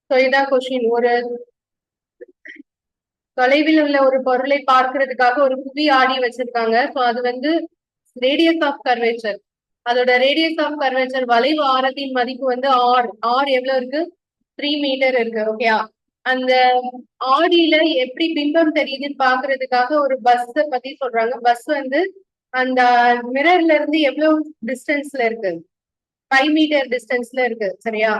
So இதான் question. ஒரு தொலைவில் உள்ள ஒரு பொருளை பார்க்கறதுக்காக ஒரு புவி ஆடி வச்சிருக்காங்க. சோ அது வந்து ரேடியஸ் ஆஃப் கர்வேச்சர். அதோட ரேடியஸ் ஆஃப் கர்வேச்சர் வளைவு ஆரத்தின் மதிப்பு வந்து ஆர். ஆர் எவ்வளவு இருக்கு? 3 மீட்டர் இருக்கு. ஓகேயா? அந்த ஆடியில எப்படி பிம்பம் தெரியுதுன்னு பாக்குறதுக்காக ஒரு பஸ் பத்தி சொல்றாங்க. பஸ் வந்து அந்த மிரர்ல இருந்து எவ்வளவு டிஸ்டன்ஸ்ல இருக்கு? 5 மீட்டர் டிஸ்டன்ஸ்ல இருக்கு. சரியா?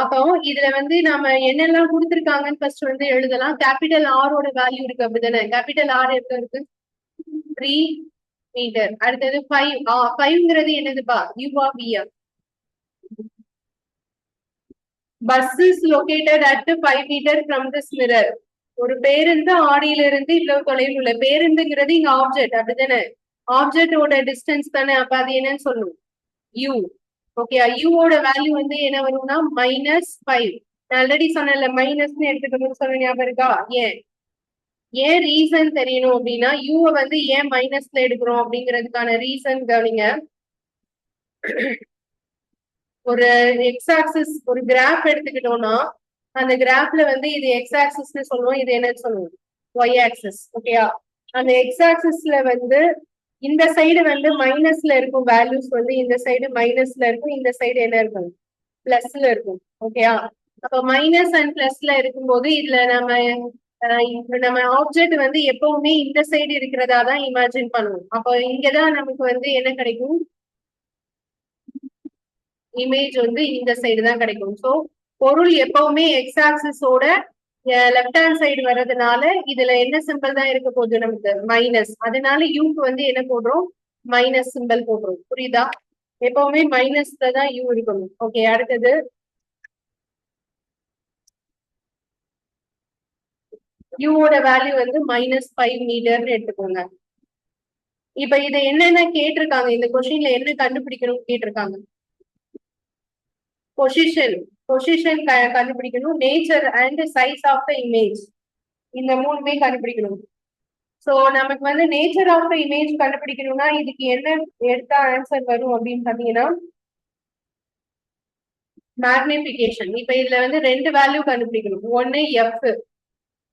அப்போ இதுல வந்து நாம என்னெல்லாம் கொடுத்திருக்காங்கன்னு ஃபர்ஸ்ட் வந்து எழுதலாம். கேபிட்டல் ஆரோட வேல்யூ இருக்கு அப்படிதானே? கேபிட்டல் ஆர் எவ்வளவு இருக்கு? 3 மீட்டர். அடுத்தது 5. 5ங்கிறது என்னதுப்பா? யூவா வியா? Bus is located at 5 metre from this mirror. ஒரு பேருந்து ஆடியில இருந்து இவ்வளவு தொலைவில் உள்ள பேருந்துங்கிறது இங்க ஆப்ஜெக்ட் அப்படிதானே? ஆப்ஜெக்டோட டிஸ்டன்ஸ் தானே. அப்ப அது என்னன்னு சொல்லணும்? யூ. ஓகே, யூவோட வேல்யூ வந்து என்ன வரும்னா -5. நான் ஆல்ரெடி சொன்னேன்ல மைனஸ்ன்னு எடுத்துக்கணும்னு சொன்ன ஞாபகம் இருக்கா? ஏன் ரீசன் தெரியணும் அப்படின்னா யூவை வந்து ஏன் மைனஸ்ல எடுக்கிறோம் அப்படிங்கிறதுக்கான ரீசன் கவனிங்க. ஒரு எக்ஸ் ஆக்சிஸ் ஒரு கிராஃப் எடுத்துக்கிட்டோம்னா அந்த கிராஃப்ல வந்து இது எக்ஸ் ஆக்சிஸ்னு சொல்லுவோம், இது என்னன்னு சொல்லுவோம்? Y axis. ஓகேயா? அந்த எக்ஸ் ஆக்சிஸ்ல வந்து இந்த சைடு வந்து மைனஸ்ல இருக்கும் வேல்யூஸ் வந்து இந்த சைடு மைனஸ்ல இருக்கும், இந்த சைடு என்ன இருக்கும்? பிளஸ்ல இருக்கும். ஓகேயா? அப்ப மைனஸ் அண்ட் பிளஸ்ல இருக்கும்போது இதுல நம்ம ஆப்ஜெக்ட் வந்து எப்பவுமே இந்த சைடு இருக்கிறதா தான் இமேஜின் பண்ணுவோம். அப்போ இங்கதான் நமக்கு வந்து என்ன கிடைக்கும்? இமேஜ் வந்து இந்த சைடு தான் கிடைக்கும். சோ பொருள் எப்பவுமே எக்ஸ் ஆக்சிஸோட லெஃப்ட் ஹேண்ட் சைடு வர்றதுனால இதுல என்ன சிம்பிள் தான் இருக்க போகுது? நமக்கு மைனஸ். அதனால யூக்கு வந்து என்ன போடுறோம்? மைனஸ் சிம்பிள் போடுறோம். புரியுதா? எப்பவுமே மைனஸ்ல தான் யூ இருக்கணும். ஓகே, அடுத்தது யூவோட வேல்யூ வந்து -5 மீட்டர்னு எடுத்துக்கோங்க. இப்ப இதை என்னென்ன கேட்டிருக்காங்க? இந்த கொஸ்டின்ல என்ன கண்டுபிடிக்கணும் கேட்டிருக்காங்க? பொசிஷன். பொசிஷன் கண்டுபிடிக்கணும். Nature and size of the image. இந்த மூணுமே கண்டுபிடிக்கணும். சோ நமக்கு வந்து நேச்சர் ஆஃப் த இமேஜ் கண்டுபிடிக்கணும்னா இதுக்கு என்ன எடுத்தா ஆன்சர் வரும் அப்படின்னு பாத்தீங்கன்னா மேக்னிபிகேஷன். இப்ப இதுல வந்து 2 வேல்யூ கண்டுபிடிக்கணும். ஒன்னு எஃப்.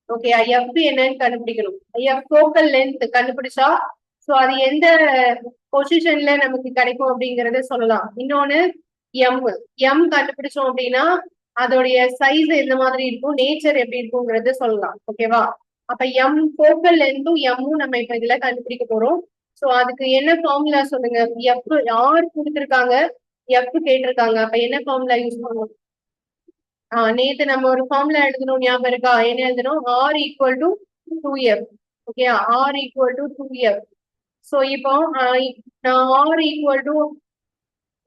ஓகே, எஃப் என்னன்னு கண்டுபிடிக்கணும். எஃப் ஃபோக்கல் லென்த் கண்டுபிடிச்சா சோ அது எந்த பொசிஷன்ல நமக்கு கிடைக்கும் அப்படிங்கறத சொல்லலாம். இன்னொன்னு எம். எம் கண்டுபிடிச்சோம் அப்படின்னா அதோடைய சைஸ் எந்த மாதிரி இருக்கும், நேச்சர் எப்படி இருக்குங்கிறத சொல்லலாம். ஓகேவா? அப்ப எம் ஃபோக்கல் லென்த்தும் எம்மும் நம்ம இப்ப இதுல கண்டுபிடிக்க போறோம். சோ அதுக்கு என்ன ஃபார்முலா சொல்லுங்க? எஃப் ஆர் கொடுத்திருக்காங்க, எஃப் கேட்டிருக்காங்க. அப்ப என்ன ஃபார்முலா யூஸ் பண்ணுவோம்? நேத்து நம்ம ஒரு ஃபார்முலா எழுதணும், ஞாபகம் இருக்கா? என்ன எழுதணும்? R equal to 2f. Okay, r equal to 2f. So இப்போ நான் r equal to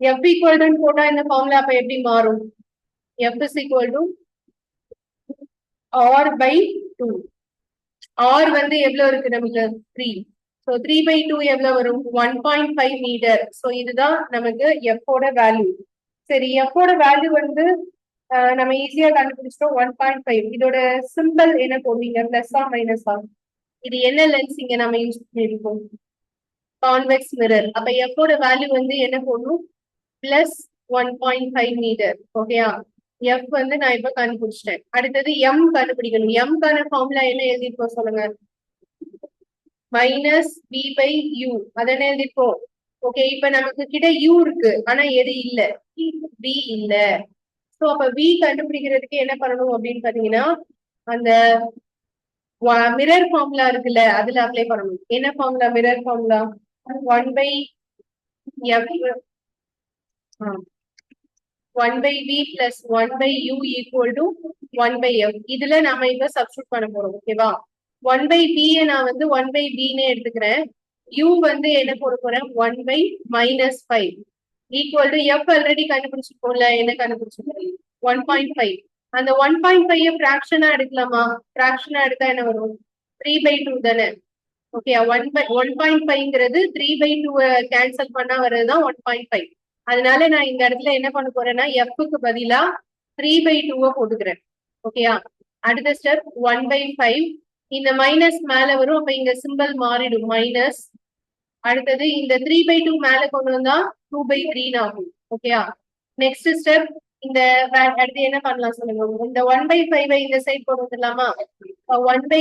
f equal to போட்டா இந்த ஃபார்முலா அப்ப எப்படி மாறும்? F is equal to r by 2. R வந்து எவ்வளவு இருக்கு நமக்கு? 3. சோ 3/2 எவ்வளவு வரும்? 1.5 மீட்டர். சோ இதுதான் நமக்கு எஃப் ஓட வேல்யூ. சரி, எஃப் ஓட வேல்யூ வந்து நம்ம ஈஸியா கண்டுபிடிச்சிட்டோம். 1.5. இதோட சிம்பிள் என்ன போடுவீங்க? பிளஸ்ஸா மைனஸா? இது என்ன லென்ஸ் இங்க நம்ம யூஸ் பண்ணிருக்கோம்? Convex mirror. அப்ப எஃப் ஓட வேல்யூ வந்து என்ன போடணும்? Plus 1.5 metre. ஓகேயா? எஃப் வந்து நான் இப்ப கண்டுபிடிச்சிட்டேன். அடுத்தது எம் கண்டுபிடிக்கணும். எம்கான ஃபார்முலா என்ன எழுதிருக்கோம் சொல்லுங்க? Minus p by u. அதனை எழுதிருக்கோம். ஓகே, இப்ப நமக்கு கிட்ட யூ இருக்கு, ஆனா எது இல்ல? பி இல்ல. சோ அப்ப வி கண்டுபிடிக்கிறதுக்கு என்ன பண்ணணும் அப்படின்னு பாத்தீங்கன்னா அந்த மிரர் ஃபார்முலா இருக்குல்ல, அதுல அப்ளை பண்ணணும். என்ன formula? Mirror formula 1/f 1/v plus 1/u equal to 1/f. இதுல நாம இப்ப சப்ஸ்டிட் பண்ண போறோம். ஓகேவா? 1/b நான் வந்து 1/b ன்னு எடுத்துக்கிறேன். u வந்து என்ன போட போறேன்? 1/-5 ஈக்குவல் டு f ஆல்ரெடி கண்டுபிடிச்சிருக்கோம்ல. என்ன கண்டுபிடிச்சிருக்கோம்? 1.5. அந்த 1.5 ஃபிராக்ஷனா எடுக்கலாமா? ஃபிராக்ஷனா எடுத்தா என்ன வரும்? 3/2 தானே. ஓகே, 1.5ங்கிறது 3/2 கேன்சல் பண்ணா வர்றதுதான் 1.5. அதனால நான் இந்த இடத்துல என்ன பண்ண போறேன்னா எஃப்க்கு பதிலா 3/2 போட்டுக்கிறேன். ஓகேயா? அடுத்த ஸ்டெப் 1/5. இந்த மைனஸ் மேல வரும், அப்ப இங்க சிம்பிள் மாறிடும் மைனஸ். அடுத்தது இந்த 3/2 மேல கொண்டு வந்தா 2/3 ஆகும். ஓகேயா? நெக்ஸ்ட் ஸ்டெப் இந்த அடுத்து என்ன பண்ணலாம் சொல்லுங்க. இந்த 1/5 இந்த சைட் கொண்டு வந்துடலாமா? 1/b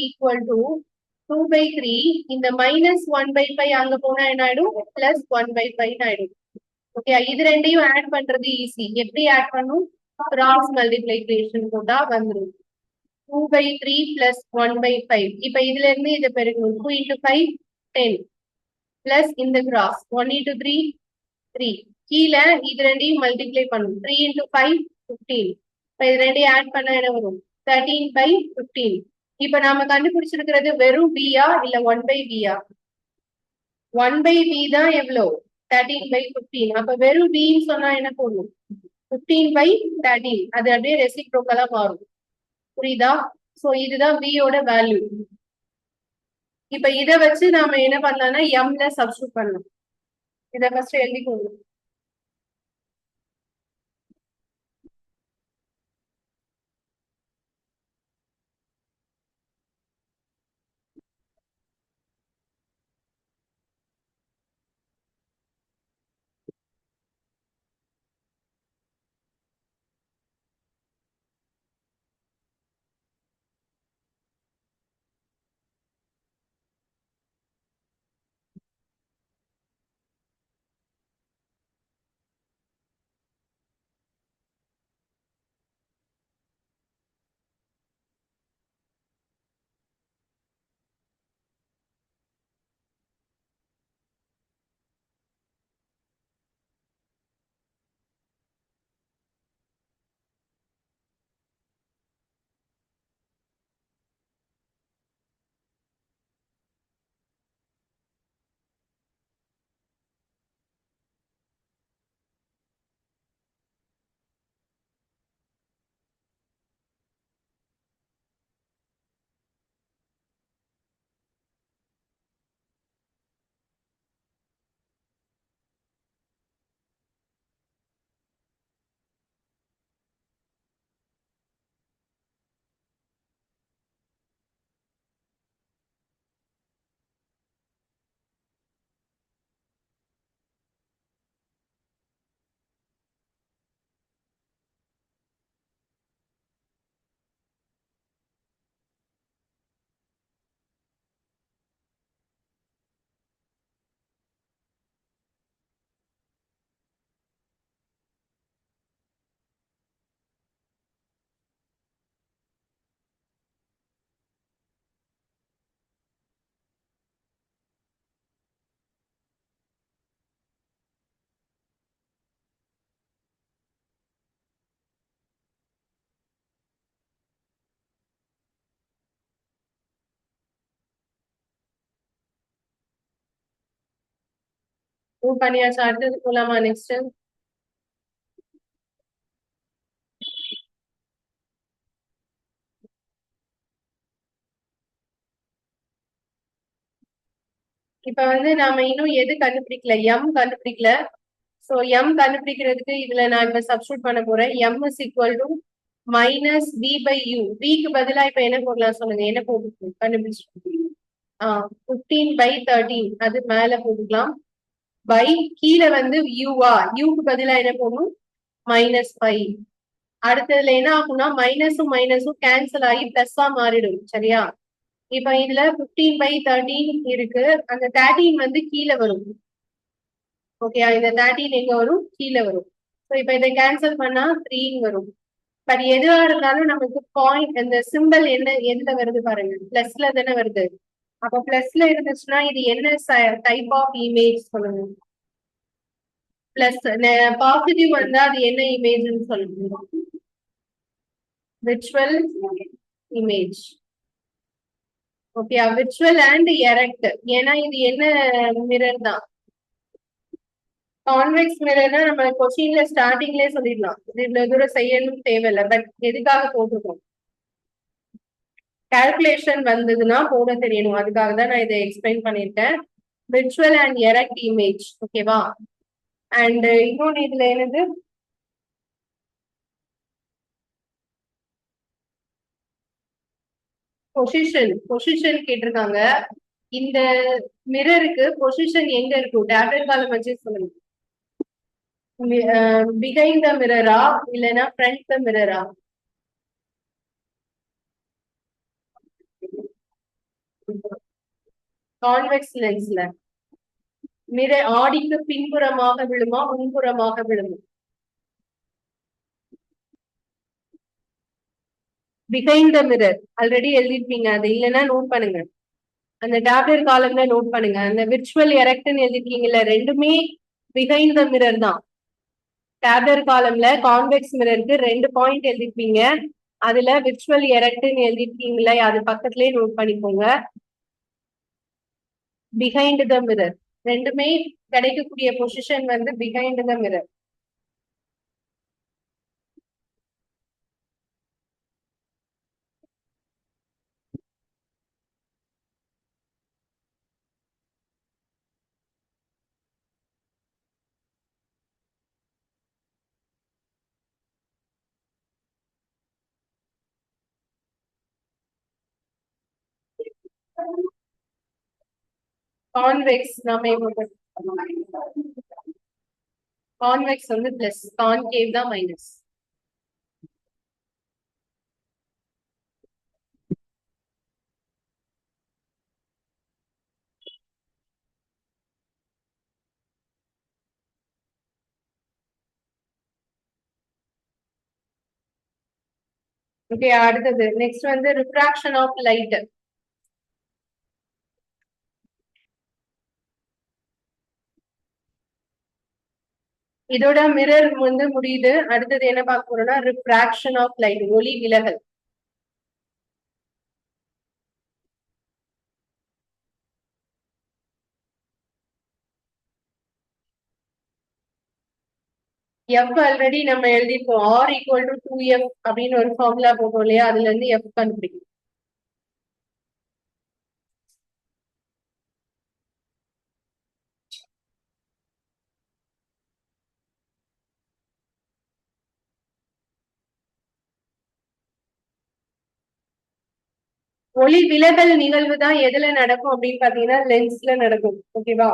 equal to 2/3. இந்த -1/5 அங்க போனா என்ன ஆயிடும்? +1/5 ஆயிடும். ஓகே, இது ரெண்டையும் ஆட் பண்றது ஈஸி. எப்படி ஆட் பண்ணும்? கிராஸ் மல்டிப்ளிகேஷன் போட்டா வந்துடும். 2/3 + 1/5. இப்ப இதுல இருந்து இதை பெருக்கணும். 2 × 5 10 பிளஸ் இந்த கிராஸ் 1 × 3 3. கீழே இது ரெண்டையும் மல்டிப்ளை பண்ணும். 3 × 5 15. இப்ப இது ரெண்டையும் ஆட் பண்ண என்ன வரும்? 13/15. இப்ப நாம கண்டுபிடிச்சிருக்கிறது வெறும் b-ஆ இல்ல 1/b-ஆ? 1/b தான் எவ்வளோ? 13/15. அப்ப வெறும் b ன்னு சொன்னா என்ன போடும்? 15/13. அது அப்படியே ரெசிப்ரோக்கலா மாறும். புரியுதா? சோ இதுதான் b யோட வேல்யூ. இப்ப இதை வச்சு நாம என்ன பண்ணலாம்னா m-ல சப்ஸ்டிட்யூட் பண்ணலாம். இதை ஃபர்ஸ்ட் எழுதிக்கோங்க. மூவ் பண்ணியாச்சு. அடுத்தது போலாமா? நெக்ஸ்ட் இப்ப வந்து நாம இன்னும் எது கண்டுபிடிக்கல? எம் கண்டுபிடிக்கல. சோ எம் கண்டுபிடிக்கிறதுக்கு இதுல நான் இப்ப சப்ஸ்டியூட் பண்ண போறேன். M is equal to -b/u. b-க்கு பதிலா இப்ப என்ன போடலாம் சொல்லுங்க? என்ன போட்டு கண்டுபிடிச்சிருக்கோம்? 15/13. அது மேல போட்டுக்கலாம். பை கீழே வந்து யூவா, யூக்கு பதிலா என்ன போடணும்? -5. அடுத்ததுல என்ன ஆகும்னா மைனஸும் மைனஸும் கேன்சல் ஆகி பிளஸ்ஸா மாறிடும். சரியா? இப்ப இதுல 15/13 இருக்கு. அந்த 13 வந்து கீழே வரும். ஓகே, இந்த 13 எங்க வரும்? கீழே வரும். ஸோ இப்ப இதை கேன்சல் பண்ணா 3 வரும். பட் எதுவா இருந்தாலும் நமக்கு பாயிண்ட் இந்த சிம்பிள் என்ன எதுல வருது பாருங்க? பிளஸ்ல தானே வருது. அப்ப பிளஸ்ல இருந்துச்சுன்னா இது என்ன டைப் ஆஃப் இமேஜ் சொல்லுங்க? பிளஸ் பாசிட்டிவ் வந்தா அது என்ன இமேஜ்னு சொல்லுங்க? Virtual image. Okay, virtual and erect. ஏன்னா இது என்ன மிரர் தான்? கான்வெக்ஸ் மிரர்னா நம்ம கொஸ்டின்ல ஸ்டார்டிங்லயே சொல்லிடலாம். இது இவ்வளவு தூரம் செய்யணும் தேவையில்லை. பட் எதுக்காக போட்டிருக்கோம்? கால்குலேஷன் வந்ததுன்னா போட தெரியணும். அதுக்காக தான் நான் இதை எக்ஸ்பிளைன் பண்ணிருக்கேன். Virtual and erect image. ஓகேவா? அண்ட் இன்னொன்னு இதுல என்னது? பொசிஷன் கேட்டிருக்காங்க. இந்த மிரருக்கு பொசிஷன் எங்க இருக்கும்? டேப்லெட் காலம் வச்சு சொல்லுங்க. பிஹைண்ட் த மிரரா இல்லைன்னா ஃப்ரண்ட் த மிரரா? கான்வெக்ஸ் லென்ஸ்ல மிரர் ஆடிக்கு பின்புறமாக விழுமா முன்புறமாக விழுமா? பிஹைண்ட் த மிரர் ஆல்ரெடி எழுதிருப்பீங்க, அது இல்லைன்னா நோட் பண்ணுங்க. அந்த டேப்லெட் காலம்ல நோட் பண்ணுங்க. அந்த விர்ச்சுவல் எரெக்ட்னு எழுதிருக்கீங்கல்ல, ரெண்டுமே பிஹைண்ட் த மிரர் தான். டேப்லெட் காலம்ல கான்வெக்ஸ் மிரருக்கு 2 பாயிண்ட் எழுதிருப்பீங்க. அதுல விர்ச்சுவல் எரெக்ட்னு எழுதிருக்கீங்களே, அது பக்கத்துலயே நோட் பண்ணிக்கோங்க. பிஹைண்ட் த மிரர் ரெண்டுமே கிடைக்கக்கூடிய பொசிஷன் வந்து பிஹைண்ட் த மிரர். கான்வெக்ஸ் நாம கான்வெக்ஸ் வந்து பிளஸ், கான்கேவ் தான் மைனஸ். ஓகே, அடுத்தது நெக்ஸ்ட் வந்து ரிஃப்ராக்ஷன் ஆஃப் லைட். இதோட மிரர் வந்து முடியுது. அடுத்தது என்ன பார்க்க போறோம்னா ரிஃப்ராக்ஷன் ஆஃப் லைட், ஒளி விலகல். எஃப் ஆல்ரெடி நம்ம எழுதிருக்கோம், ஆர் ஈக்குவல் டு 2f அப்படின்னு ஒரு ஃபார்முலா போட்டோம் இல்லையா, அதுல இருந்து எஃப் கண்டுபிடிக்கும். ஒளி விலகல் நிகழ்வு தான் எதுல நடக்கும் அப்படின்னு பாத்தீங்கன்னா லென்ஸ்ல நடக்கும். ஓகேவா?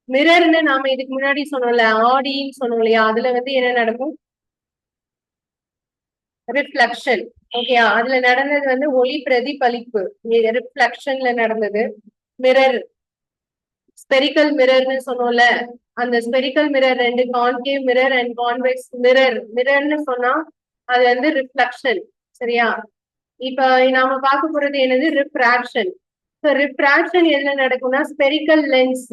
மிரர்னு நாம இதுக்கு முன்னாடி சொன்னோம்ல, ஆடின்னு சொன்னோம் இல்லையா, அதுல வந்து என்ன நடக்கும்? ரிஃப்ளக்ஷன். ஓகேயா? அதுல நடந்தது வந்து ஒளி பிரதிபலிப்பு, ரிஃப்ளக்ஷன்ல நடந்தது. மிரர், ஸ்பெரிக்கல் மிரர்னு சொன்னோம்ல, அந்த ஸ்பெரிக்கல் மிரர் ரெண்டு, concave mirror and convex mirror. மிரர்னு சொன்னா அது வந்து ரிஃப்ளக்ஷன். சரியா? இப்ப நாம பார்க்க போறது என்னது? ரிஃப்ராக்ஷன். ரிஃப்ராக்ஷன் எதுல நடக்கும்னா ஸ்பெரிக்கல் லென்ஸ்.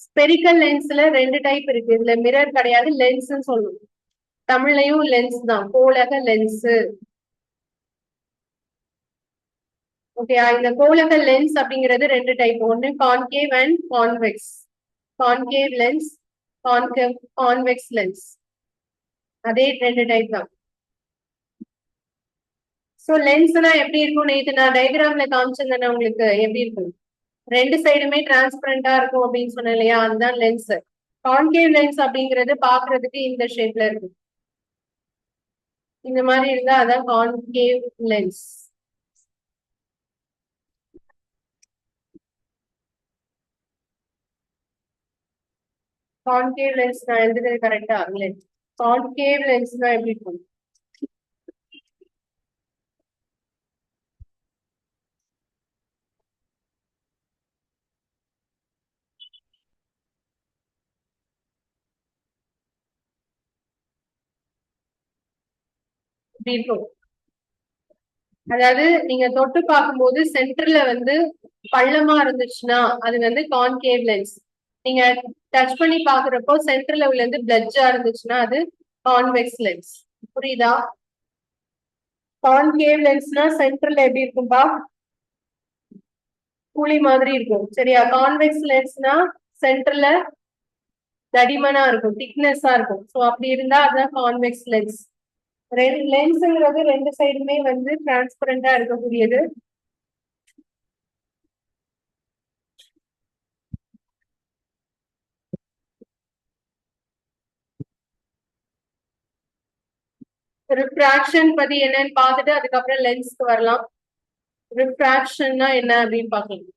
ஸ்பெரிக்கல் லென்ஸ்ல ரெண்டு டைப் இருக்கு. இதுல மிரர் கிடையாது, லென்ஸ் சொல்லணும். தமிழ்லையும் லென்ஸ் தான், கோளக லென்ஸ். ஓகே, இந்த கோளக லென்ஸ் அப்படிங்கிறது ரெண்டு டைப், ஒன்னு concave and convex. Concave lens, concave convex lens, அதே ரெண்டு டைப் தான். சோ லென்ஸ்னா எப்படி இருக்கும்? நேத்து நான் டயக்ராம்ல காமிச்சிருந்தேன் உங்களுக்கு, எப்படி இருக்கும்? ரெண்டு சைடுமே டிரான்ஸ்பரண்டா இருக்கும் அப்படின்னு சொன்னேன் இல்லையா, அதுதான் லென்ஸ். கான்கேவ் லென்ஸ் அப்படிங்கிறது பாக்குறதுக்கு இந்த ஷேப்ல இருக்கு, இந்த மாதிரி இருந்தா அதான் கான்கேவ் லென்ஸ். கான்கேவ் லென்ஸ் நான் எழுதுறது கரெக்டா? லென்ஸ் கான்கேவ் லென்ஸ் தான் எப்படி இருக்கும்? இப்படி இருக்கும். அதாவது நீங்க தொட்டு பார்க்கும்போது சென்டர்ல வந்து பள்ளமா இருந்துச்சுன்னா அது வந்து கான்கேவ் லென்ஸ். நீங்க டச் பண்ணி பாக்குறப்போ சென்டர்ல உள்ள இருந்து பிளட்ஜா இருந்துச்சுன்னா அது கான்வெக்ஸ் லென்ஸ். புரியுதா? கான்கேவ் லென்ஸ்னா சென்டர்ல எப்படி இருக்கும்பா? குழி மாதிரி இருக்கும். சரியா? கான்வெக்ஸ் லென்ஸ்னா சென்டர்ல தடிமனா இருக்கும், திக்னஸா இருக்கும். சோ அப்படி இருந்தா அதுதான் கான்வெக்ஸ் லென்ஸ். லென்ஸ்ங்கிறது ரெண்டு சைடுமே வந்து டிரான்ஸ்பரண்டா இருக்கக்கூடியது. ரிஃப்ராக்ஷன் பத்தி என்னன்னு பார்த்துட்டு அதுக்கப்புறம் லென்ஸ்க்கு வரலாம். ரிஃப்ராக்ஷன்னா என்ன அப்படின்னு பாக்கலாம்.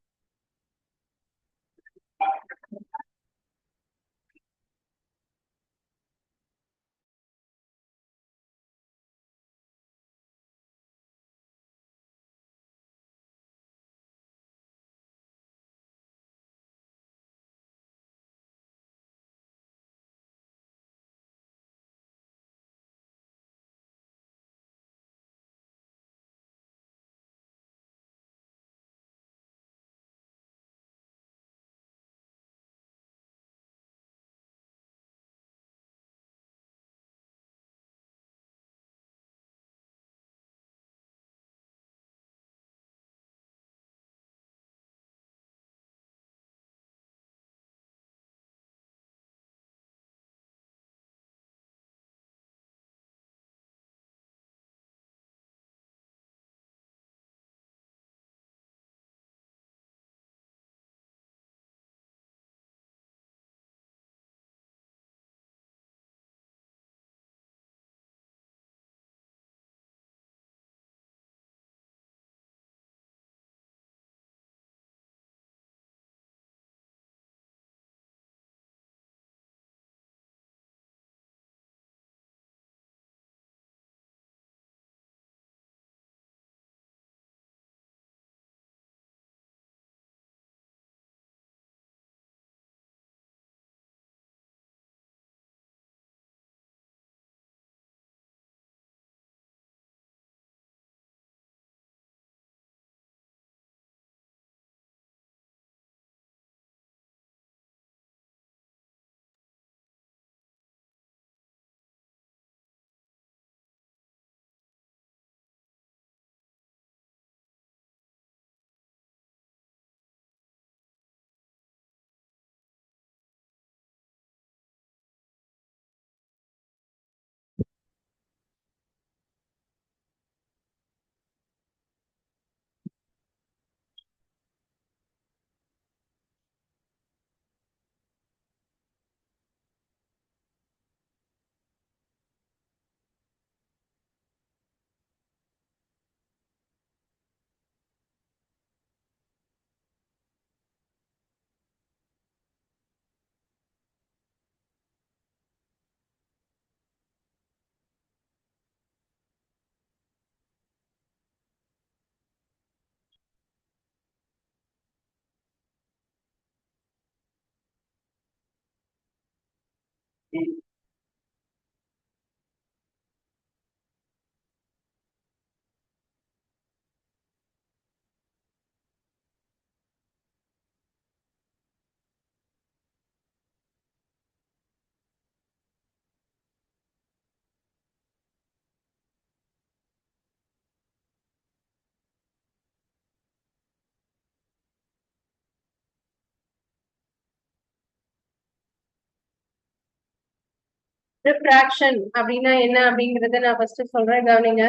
ரிஃப்ராக்ஷன் அப்படின்னா என்ன அப்படிங்கறத நான் ஃபர்ஸ்ட் சொல்றேன், கவனிங்க.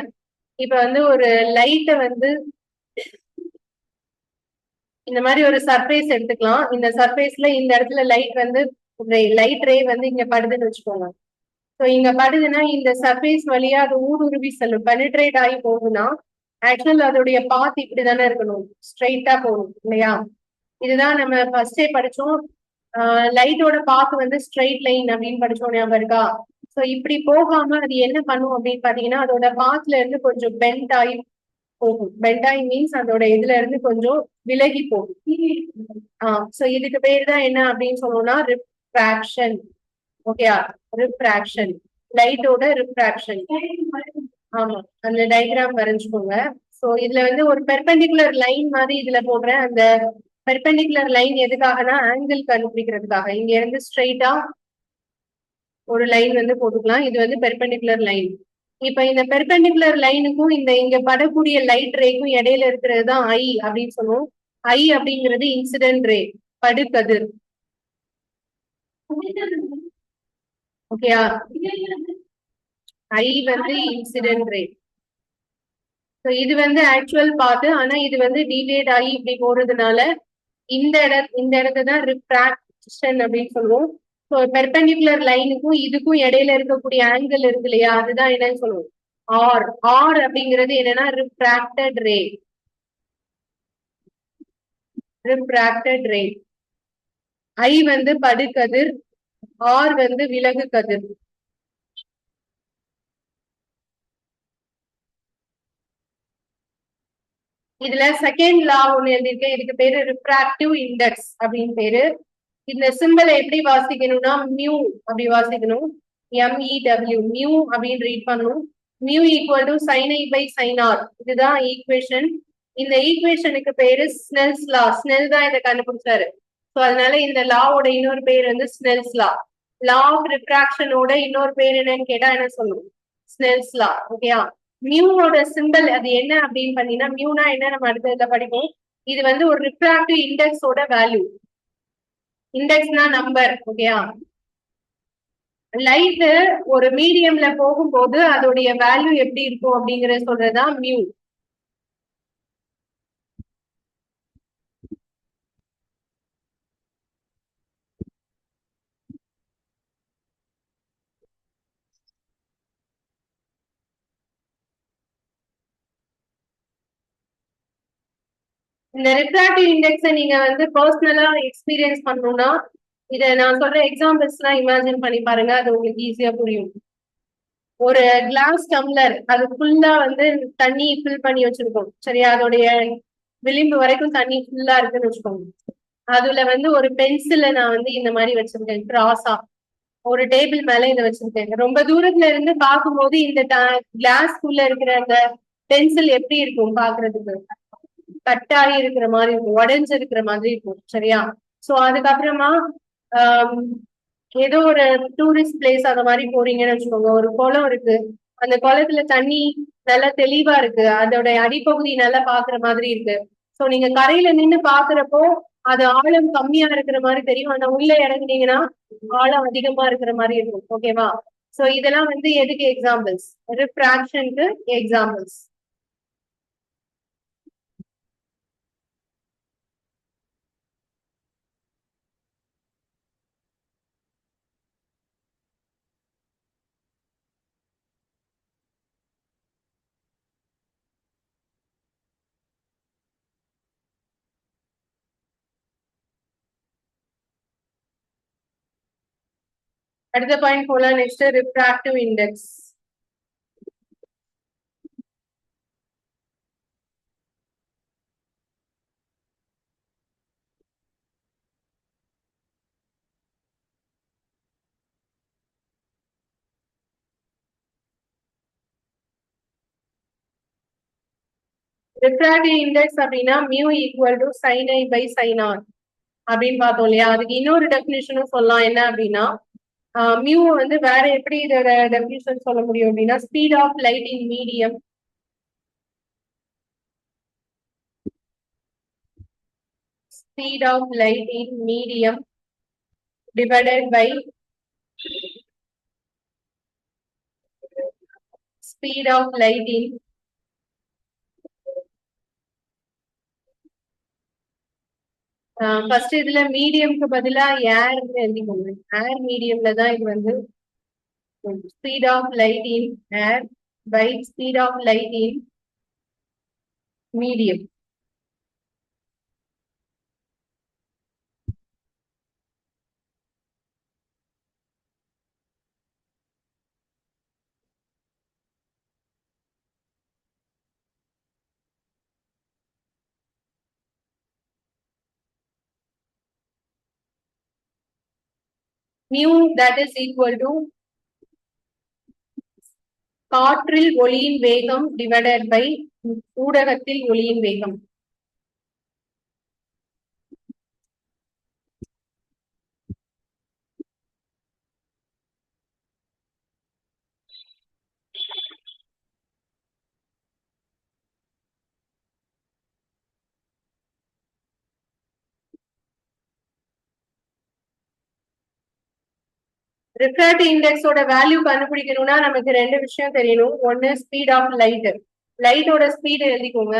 இப்ப வந்து ஒரு லைட்டை வந்து இந்த மாதிரி ஒரு சர்ஃபேஸ் எடுத்துக்கலாம். இந்த சர்ஃபேஸ்ல இந்த இடத்துல லைட் வந்து லைட் ரே வந்து இங்க படுதுன்னு வச்சுக்கோங்க. ஸோ இங்க படுதுன்னா இந்த சர்ஃபேஸ் வழியா அது ஊடுருவி செல்லும், பெனிட்ரேட் ஆகி போகுதுன்னா ஆக்சுவல் அதோடைய பாத் இப்படிதானே இருக்கணும், ஸ்ட்ரெயிட்டா போகணும் இல்லையா? இதுதான் நம்ம ஃபர்ஸ்டே படிச்சோம். லைட்டோட பாத் வந்து ஸ்ட்ரெயிட் லைன் அப்படின்னு படிச்சோம், ஞாபகம் இருக்கா? ஸோ இப்படி போகாம அது என்ன பண்ணும் அப்படின்னு பாத்தீங்கன்னா அதோட பாத்ல இருந்து கொஞ்சம் பெண்ட் ஆகி போகும். பெண்ட் ஆகி மீன்ஸ் அதோட இதுல இருந்து கொஞ்சம் விலகி போகும். சோ இதுக்கு பேர் தான் என்ன அப்படின்னு சொல்லணும்னா ரிஃப்ராக்ஷன். ஓகேயா? ரிஃப்ராக்ஷன், லைட்டோட ரிஃப்ராக்ஷன். ஆமா, அந்த டயக்ராம் வரைஞ்சுக்கோங்க. சோ இதுல வந்து ஒரு பெர்பெண்டிகுலர் லைன் மாதிரி இதுல போடுறேன். அந்த பெர்பெண்டிகுலர் லைன் எதுக்காகனா ஆங்கிள் கண்டுபிடிக்கிறதுக்காக. இங்க இருந்து ஸ்ட்ரெயிட்டா ஒரு லைன் வந்து போட்டுக்கலாம். இது வந்து பெர்பெண்டிகுலர் லைன். இப்ப இந்த பெர்பெண்டிகுலர் லைனுக்கும் இந்த இங்க படக்கூடிய லைட் ரேக்கும் இடையில இருக்கிறது தான் ஐ அப்படின்னு சொல்லுவோம். ஐ அப்படிங்கிறது இன்சிடென்ட் ரே, படுகதிர். ஓகேயா? ஐ வந்து இன்சிடென்ட் ரே. இது வந்து ஆக்சுவல் பாத்து, ஆனா இது வந்து டிவேட் ஆகி இப்படி போறதுனால இந்த இடத்தை தான் ரிஃப்ராக்ஷன் அப்படின்னு சொல்லுவோம். ஸோ பெர்பெண்டிகுலர் லைனுக்கும் இதுக்கும் இடையில இருக்கக்கூடிய ஆங்கிள் இருக்கு இல்லையா, அதுதான் என்னன்னு சொல்லுவோம் ஆர். ஆர் அப்படிங்கிறது என்னன்னா ரிஃப்ராக்டட் ரே. ரிஃப்ராக்டட் ரே. ஐ வந்து படுகதிர், ஆர் வந்து விலகு கதிர். இதுல செகண்ட் லா ஒண்ணு எழுதியிருக்கேன், இதுக்கு பேரு ரிஃப்ராக்டிவ் இண்டெக்ஸ் அப்படின்னு பேரு. இந்த சிம்பிளை எப்படி வாசிக்கணும்னா மியூ அப்படி வாசிக்கணும். MEW, மியூ அப்படின்னு ரீட் பண்ணணும். Mu equal to sine i by sine r. இதுதான் ஈக்குவேஷன். இந்த ஈக்குவேஷனுக்கு பேரு ஸ்னெல்ஸ் லா. ஸ்னெல் தான் இதை கண்டுபிடிச்சாரு. ஸோ அதனால இந்த லாவோட இன்னொரு பேர் வந்து ஸ்னெல்ஸ் லா. லா ஆஃப் ரிஃப்ராக்ஷனோட இன்னொரு பேர் என்னன்னு கேட்டா என்ன சொல்லணும்? ஸ்னெல்ஸ் லா. ஓகேயா? மியூவோட சிம்பிள் அது என்ன அப்படின்னு பாத்தீங்கன்னா, மியூனா என்ன நம்ம அடுத்ததுல படிப்போம். இது வந்து ஒரு ரிஃப்ராக்டிவ் இண்டெக்ஸோட வேல்யூ. இண்டெக்ஸ்னா நம்பர். ஓகேயா? லைட் ஒரு மீடியம்ல போகும்போது அதோடைய வேல்யூ எப்படி இருக்கும் அப்படிங்கறத சொல்றதுதான் மியூ. இந்த ரிஃப்ராக்டிவ் இண்டெக்ஸை நீங்க வந்து பர்சனலா எக்ஸ்பீரியன்ஸ் பண்ணணும்னா இதை நான் சொல்ற எக்ஸாம்பிள்ஸ் எல்லாம் இமேஜின் பண்ணி பாருங்க, அது உங்களுக்கு ஈஸியா புரியும். ஒரு கிளாஸ் டம்ளர் அது ஃபுல்லா வந்து தண்ணி ஃபில் பண்ணி வச்சிருக்கோம், சரியா? அதோடைய விளிம்பு வரைக்கும் தண்ணி ஃபுல்லா இருக்குன்னு வச்சுக்கோங்க. அதுல வந்து ஒரு பென்சிலை நான் வந்து இந்த மாதிரி வச்சிருக்கேன் கிராஸா. ஒரு டேபிள் மேல இதை வச்சிருக்கேன். ரொம்ப தூரத்துல இருந்து பார்க்கும்போது இந்த கிளாஸ்க்குள்ள இருக்கிற அந்த பென்சில் எப்படி இருக்கும் பாக்குறதுக்கு? கட்டாயி இருக்கிற மாதிரி இருக்கும், உடைஞ்சு இருக்கிற மாதிரி இருக்கும், சரியா? சோ அதுக்கப்புறமா ஆஹ் ஏதோ ஒரு டூரிஸ்ட் பிளேஸ் அந்த மாதிரி போறீங்கன்னு வச்சுக்கோங்க. ஒரு குளம் இருக்கு, அந்த குளத்துல தண்ணி நல்லா தெளிவா இருக்கு, அதோட அடிப்பகுதி நல்லா பாக்குற மாதிரி இருக்கு. சோ நீங்க கரையில நின்னு பாக்குறப்போ அது ஆழம் கம்மியா இருக்கிற மாதிரி தெரியும், ஆனா உள்ள இறங்குனீங்கன்னா ஆழம் அதிகமா இருக்கிற மாதிரி இருக்கும். ஓகேவா? சோ இதெல்லாம் வந்து எதுக்கு எக்ஸாம்பிள்ஸ்? ரிஃப்ராக்ஷனுக்கு எக்ஸாம்பிள்ஸ். அடுத்த பாயிண்ட் போலாம். Next refractive index. Refractive index அப்படின்னா mu equal to sine i by sine r அப்படின்னு பார்த்தோம் இல்லையா. அதுக்கு இன்னொரு டெபினிஷனும் சொல்லலாம். என்ன அப்படின்னா மியூ வந்து வேற எப்படி இதோட டெபினிஷன் சொல்ல முடியும் அப்படின்னா speed of light in medium divided by speed of light in first இதுல மீடியம்க்கு பதிலா ஏர் எழுதிக்கோங்க. ஏர் மீடியம்ல தான் இது வந்து speed of light in air by speed of light in medium. mu that is equal to காற்றில் ஒளியின் வேகம் divided by ஊடகத்தில் ஒளியின் வேகம். ரிஃப்ராக்டிவ் இண்டெக்ஸோட வேல்யூ கண்டுபிடிக்கணும்னா நமக்கு ரெண்டு விஷயம் தெரியணும். ஒன்னு ஸ்பீட் ஆஃப் லைட். லைட்டோட ஸ்பீடு எழுதிக்கோங்க.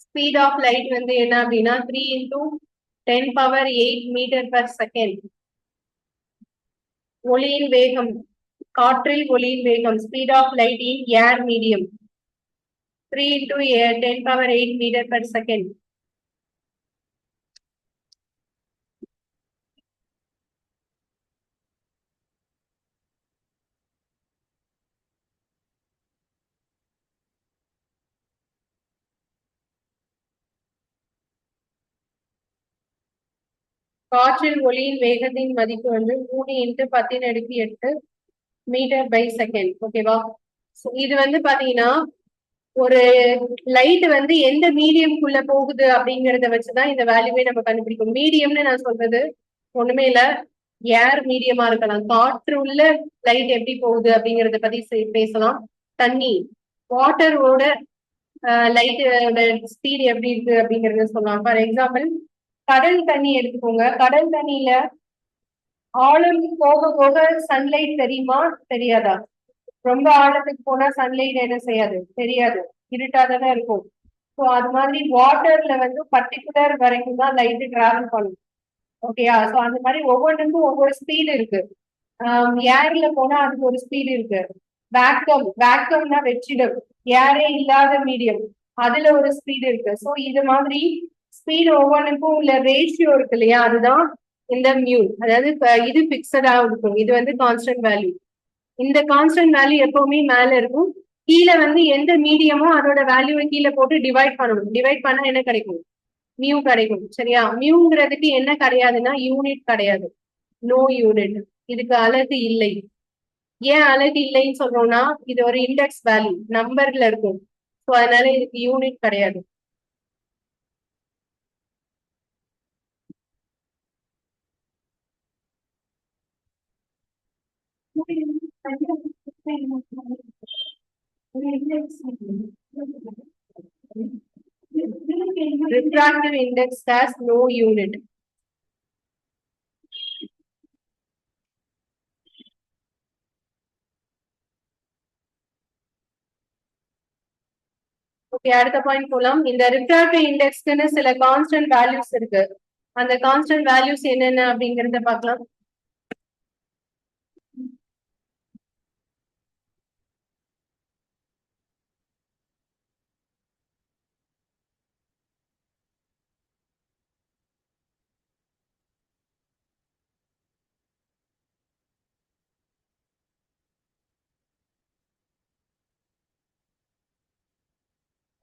ஸ்பீட் ஆஃப் லைட் வந்து என்ன அப்படின்னா 3 into 10 power 8 metre per second. ஒளியின் வேகம், காற்றில் ஒளியின் வேகம், speed of light in air medium 3 into 10 power 8 metre per second. காற்றில் ஒளியின் வேகத்தின் மதிப்பு வந்து 3 into 10⁸ மீட்டர் பை செகண்ட். ஓகேவா? இது வந்து பாத்தீங்கன்னா ஒரு லைட் வந்து எந்த மீடியம்குள்ள போகுது அப்படிங்கறத வச்சுதான் இந்த வேல்யூவே நம்ம கண்டுபிடிக்கும். மீடியம்னு நான் சொல்றது ஒண்ணுமே இல்ல, ஏர் மீடியமா இருக்கலாம். காற்று உள்ள லைட் எப்படி போகுது அப்படிங்கறத பத்தி பேசலாம். தண்ணி, வாட்டரோட லைட்டோட ஸ்பீட் எப்படி இருக்கு அப்படிங்கறத சொல்லலாம். ஃபார் எக்ஸாம்பிள் கடல் தண்ணி எடுத்துக்கோங்க. கடல் தண்ணியில ஆழம் போக போக சன்லைட் தெரியுமா தெரியாதா? ரொம்ப ஆழத்துக்கு போனா சன்லைட் என்ன செய்யாது, தெரியாது, இருட்டாதான் இருக்கும். ஸோ அது மாதிரி வாட்டர்ல வந்து பர்டிகுலர் வரைக்கும் தான் லைட் டிராவல் பண்ணும். ஓகேயா? ஸோ அந்த மாதிரி ஒவ்வொன்றுக்கும் ஒவ்வொரு ஸ்பீடு இருக்கு. ஏர்ல போனா அதுக்கு ஒரு ஸ்பீடு இருக்கு. வேக்கம்னா வெற்றிடம், ஏரே இல்லாத மீடியம், அதுல ஒரு ஸ்பீடு இருக்கு. ஸோ இது மாதிரி ஸ்பீடு ஒவ்வொன்றுக்கும் உள்ள ரேஷியோ இருக்கு இல்லையா, அதுதான் இந்த மியூ. அதாவது இது பிக்சடா இருக்கும், இது வந்து கான்ஸ்டன்ட் வேல்யூ. இந்த கான்ஸ்டன்ட் வேல்யூ எப்பவுமே மேல இருக்கும். கீழே வந்து எந்த மீடியமோ அதோட வேல்யூவை கீழே போட்டு டிவைட் பண்ணணும். டிவைட் பண்ணா என்ன கிடைக்கும்? மியூ கிடைக்கும். சரியா? மியூங்கிறதுக்கு என்ன கிடையாதுன்னா யூனிட் கிடையாது, நோ யூனிட். இதுக்கு அலகு இல்லை. ஏன் அலகு இல்லைன்னு சொல்றோம்னா இது ஒரு இண்டெக்ஸ் வேல்யூ, நம்பர்ல இருக்கும். ஸோ அதனால இதுக்கு யூனிட் கிடையாது. Refractive index has no unit. Okay, அடுத்த பாயிண்ட் போலாம். இந்த ரிஃப்ராக்டிவ் இண்டெக்ஸ்க்குன்னு சில கான்ஸ்டன்ட் வேல்யூஸ் இருக்கு. அந்த கான்ஸ்டன்ட் வேல்யூஸ் என்னென்ன அப்படிங்கறத பார்க்கலாம்.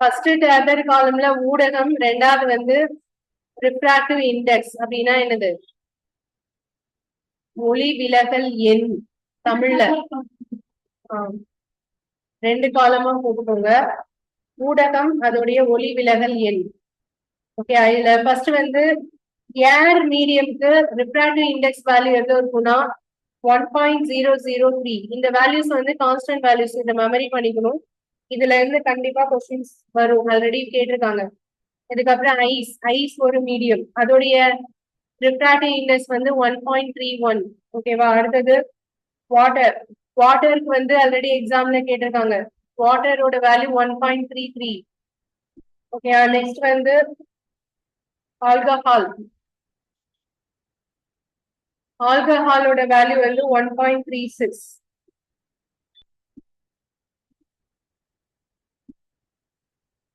ஃபர்ஸ்ட் டேபர் காலம்ல ஊடகம், ரெண்டாவது வந்து ரிஃப்ராக்டிவ் இண்டெக்ஸ். அப்படின்னா என்னது? ஒளி விலகல் எண் தமிழ்ல. 2 காலமா போட்டுக்கோங்க. ஊடகம் அதோடைய ஒளி விலகல் எண். ஓகே, அதுல ஃபர்ஸ்ட் வந்து ஏர் மீடியம்க்கு ரிஃப்ராக்டிவ் இண்டெக்ஸ் வேல்யூ எவ்வளவு இருக்கும்னா 1.003. இந்த வேல்யூஸ் வந்து கான்ஸ்டன்ட் வேல்யூஸ், இதை மெமரி பண்ணிக்கணும். இதுல இருந்து கண்டிப்பா கொஸ்டின்ஸ் வரும், ஆல்ரெடி கேட்டிருக்காங்க. இதுக்கப்புறம் ஐஸ் ஒரு மீடியம், அதோடைய ரிஃப்ராக்டிவ் இண்டெக்ஸ் வந்து 1.31. ஓகேவா. அடுத்தது வாட்டர். வாட்டருக்கு வந்து ஆல்ரெடி எக்ஸாம்ல கேட்டிருக்காங்க. வாட்டரோட வேல்யூ 1.33. ஓகே, நெக்ஸ்ட் வந்து ஆல்கஹால். ஆல்கஹாலோட வேல்யூ வந்து 1.36.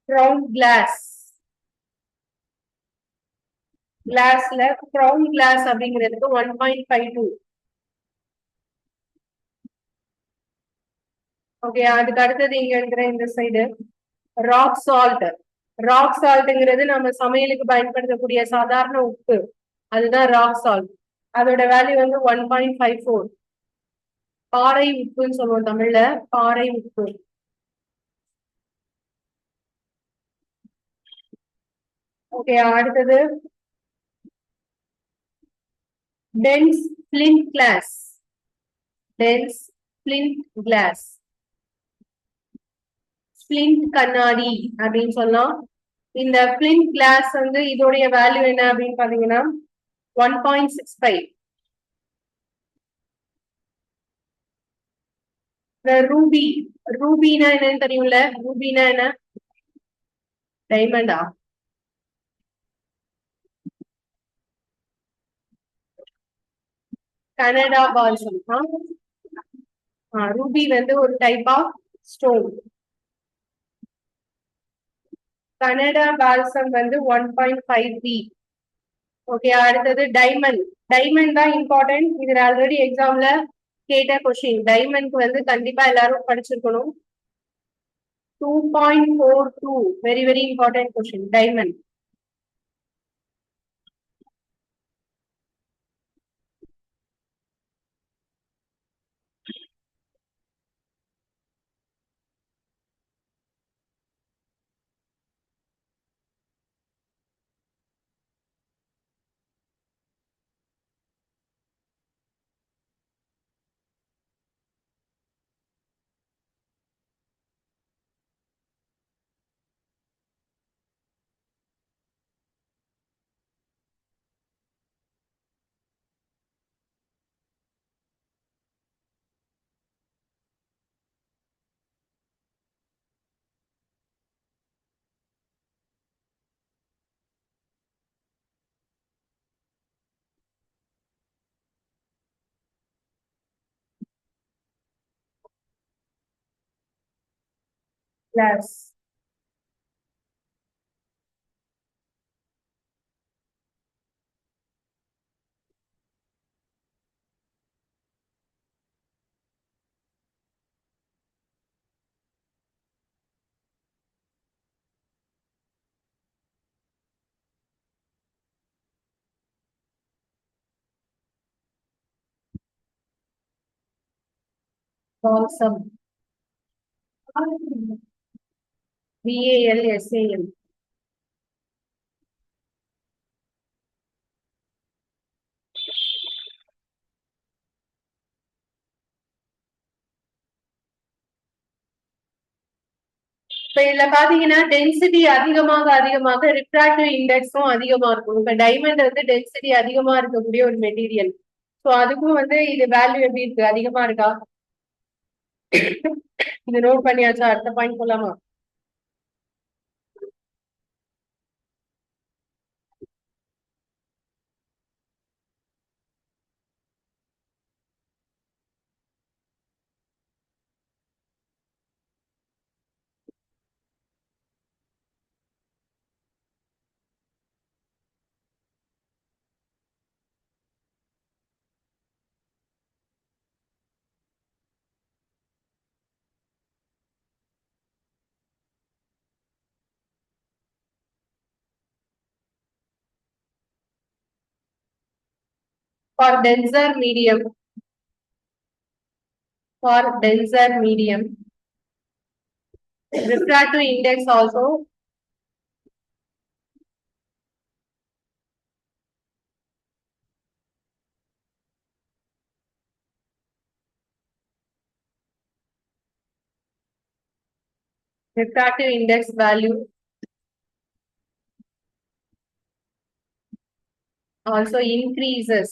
Crown glass. கிளாஸ்ல க்ரௌன் கிளாஸ் அப்படிங்கிறதுக்கு 1.52. ஓகே, அதுக்கு அடுத்தது இங்க இருக்கிற இந்த சைடு ராக் சால்ட். ராக் சால்ட்ங்கிறது நம்ம சமையலுக்கு பயன்படுத்தக்கூடிய சாதாரண உப்பு, அதுதான் ராக் சால்ட். அதோட வேல்யூ வந்து 1.54. பாறை உப்புன்னு சொல்லுவோம் தமிழ்ல, பாறை உப்பு. ஓகே, அடுத்தது dense flint glass. Dense flint glass, flint கண்ணாடி அப்படின்னு சொல்லலாம். இந்த ஃபிளின்ட் கிளாஸ் வந்து இதோடைய வேல்யூ என்ன அப்படின்னு பாத்தீங்கன்னா 1.65. ரூபி. ரூபினா என்னன்னு தெரியும்ல? ரூபினா என்ன? டைமண்டா? Canada balsam. ரூபி வந்து ஒரு type of stone. Canada balsam வந்து 1.53. ஓகே, அடுத்தது டைமண்ட். டைமண்ட் தான் இம்பார்ட்டன்ட், இதுல ஆல்ரெடி எக்ஸாம்ல கேட்ட கொஸ்டின். டைமண்ட்க்கு வந்து கண்டிப்பா எல்லாரும் படிச்சிருக்கணும். 2.42. Very very important question, diamond. Glass. Balsam. BALSAM. இப்ப இதுல பாத்தீங்கன்னா டென்சிட்டி அதிகமாக ரிஃப்ராக்டிவ் இண்டெக்ஸும் அதிகமா இருக்கும். இப்ப டைமண்ட் வந்து டென்சிட்டி அதிகமா இருக்கக்கூடிய ஒரு மெட்டீரியல். ஸோ அதுக்கும் வந்து இது வேல்யூ எப்படி இருக்கு? அதிகமா இருக்கா? இது நோட் பண்ணியாச்சா? அடுத்த பாயிண்ட் போலாமா? For denser medium, for denser medium, refractive index also. Refractive index value also increases.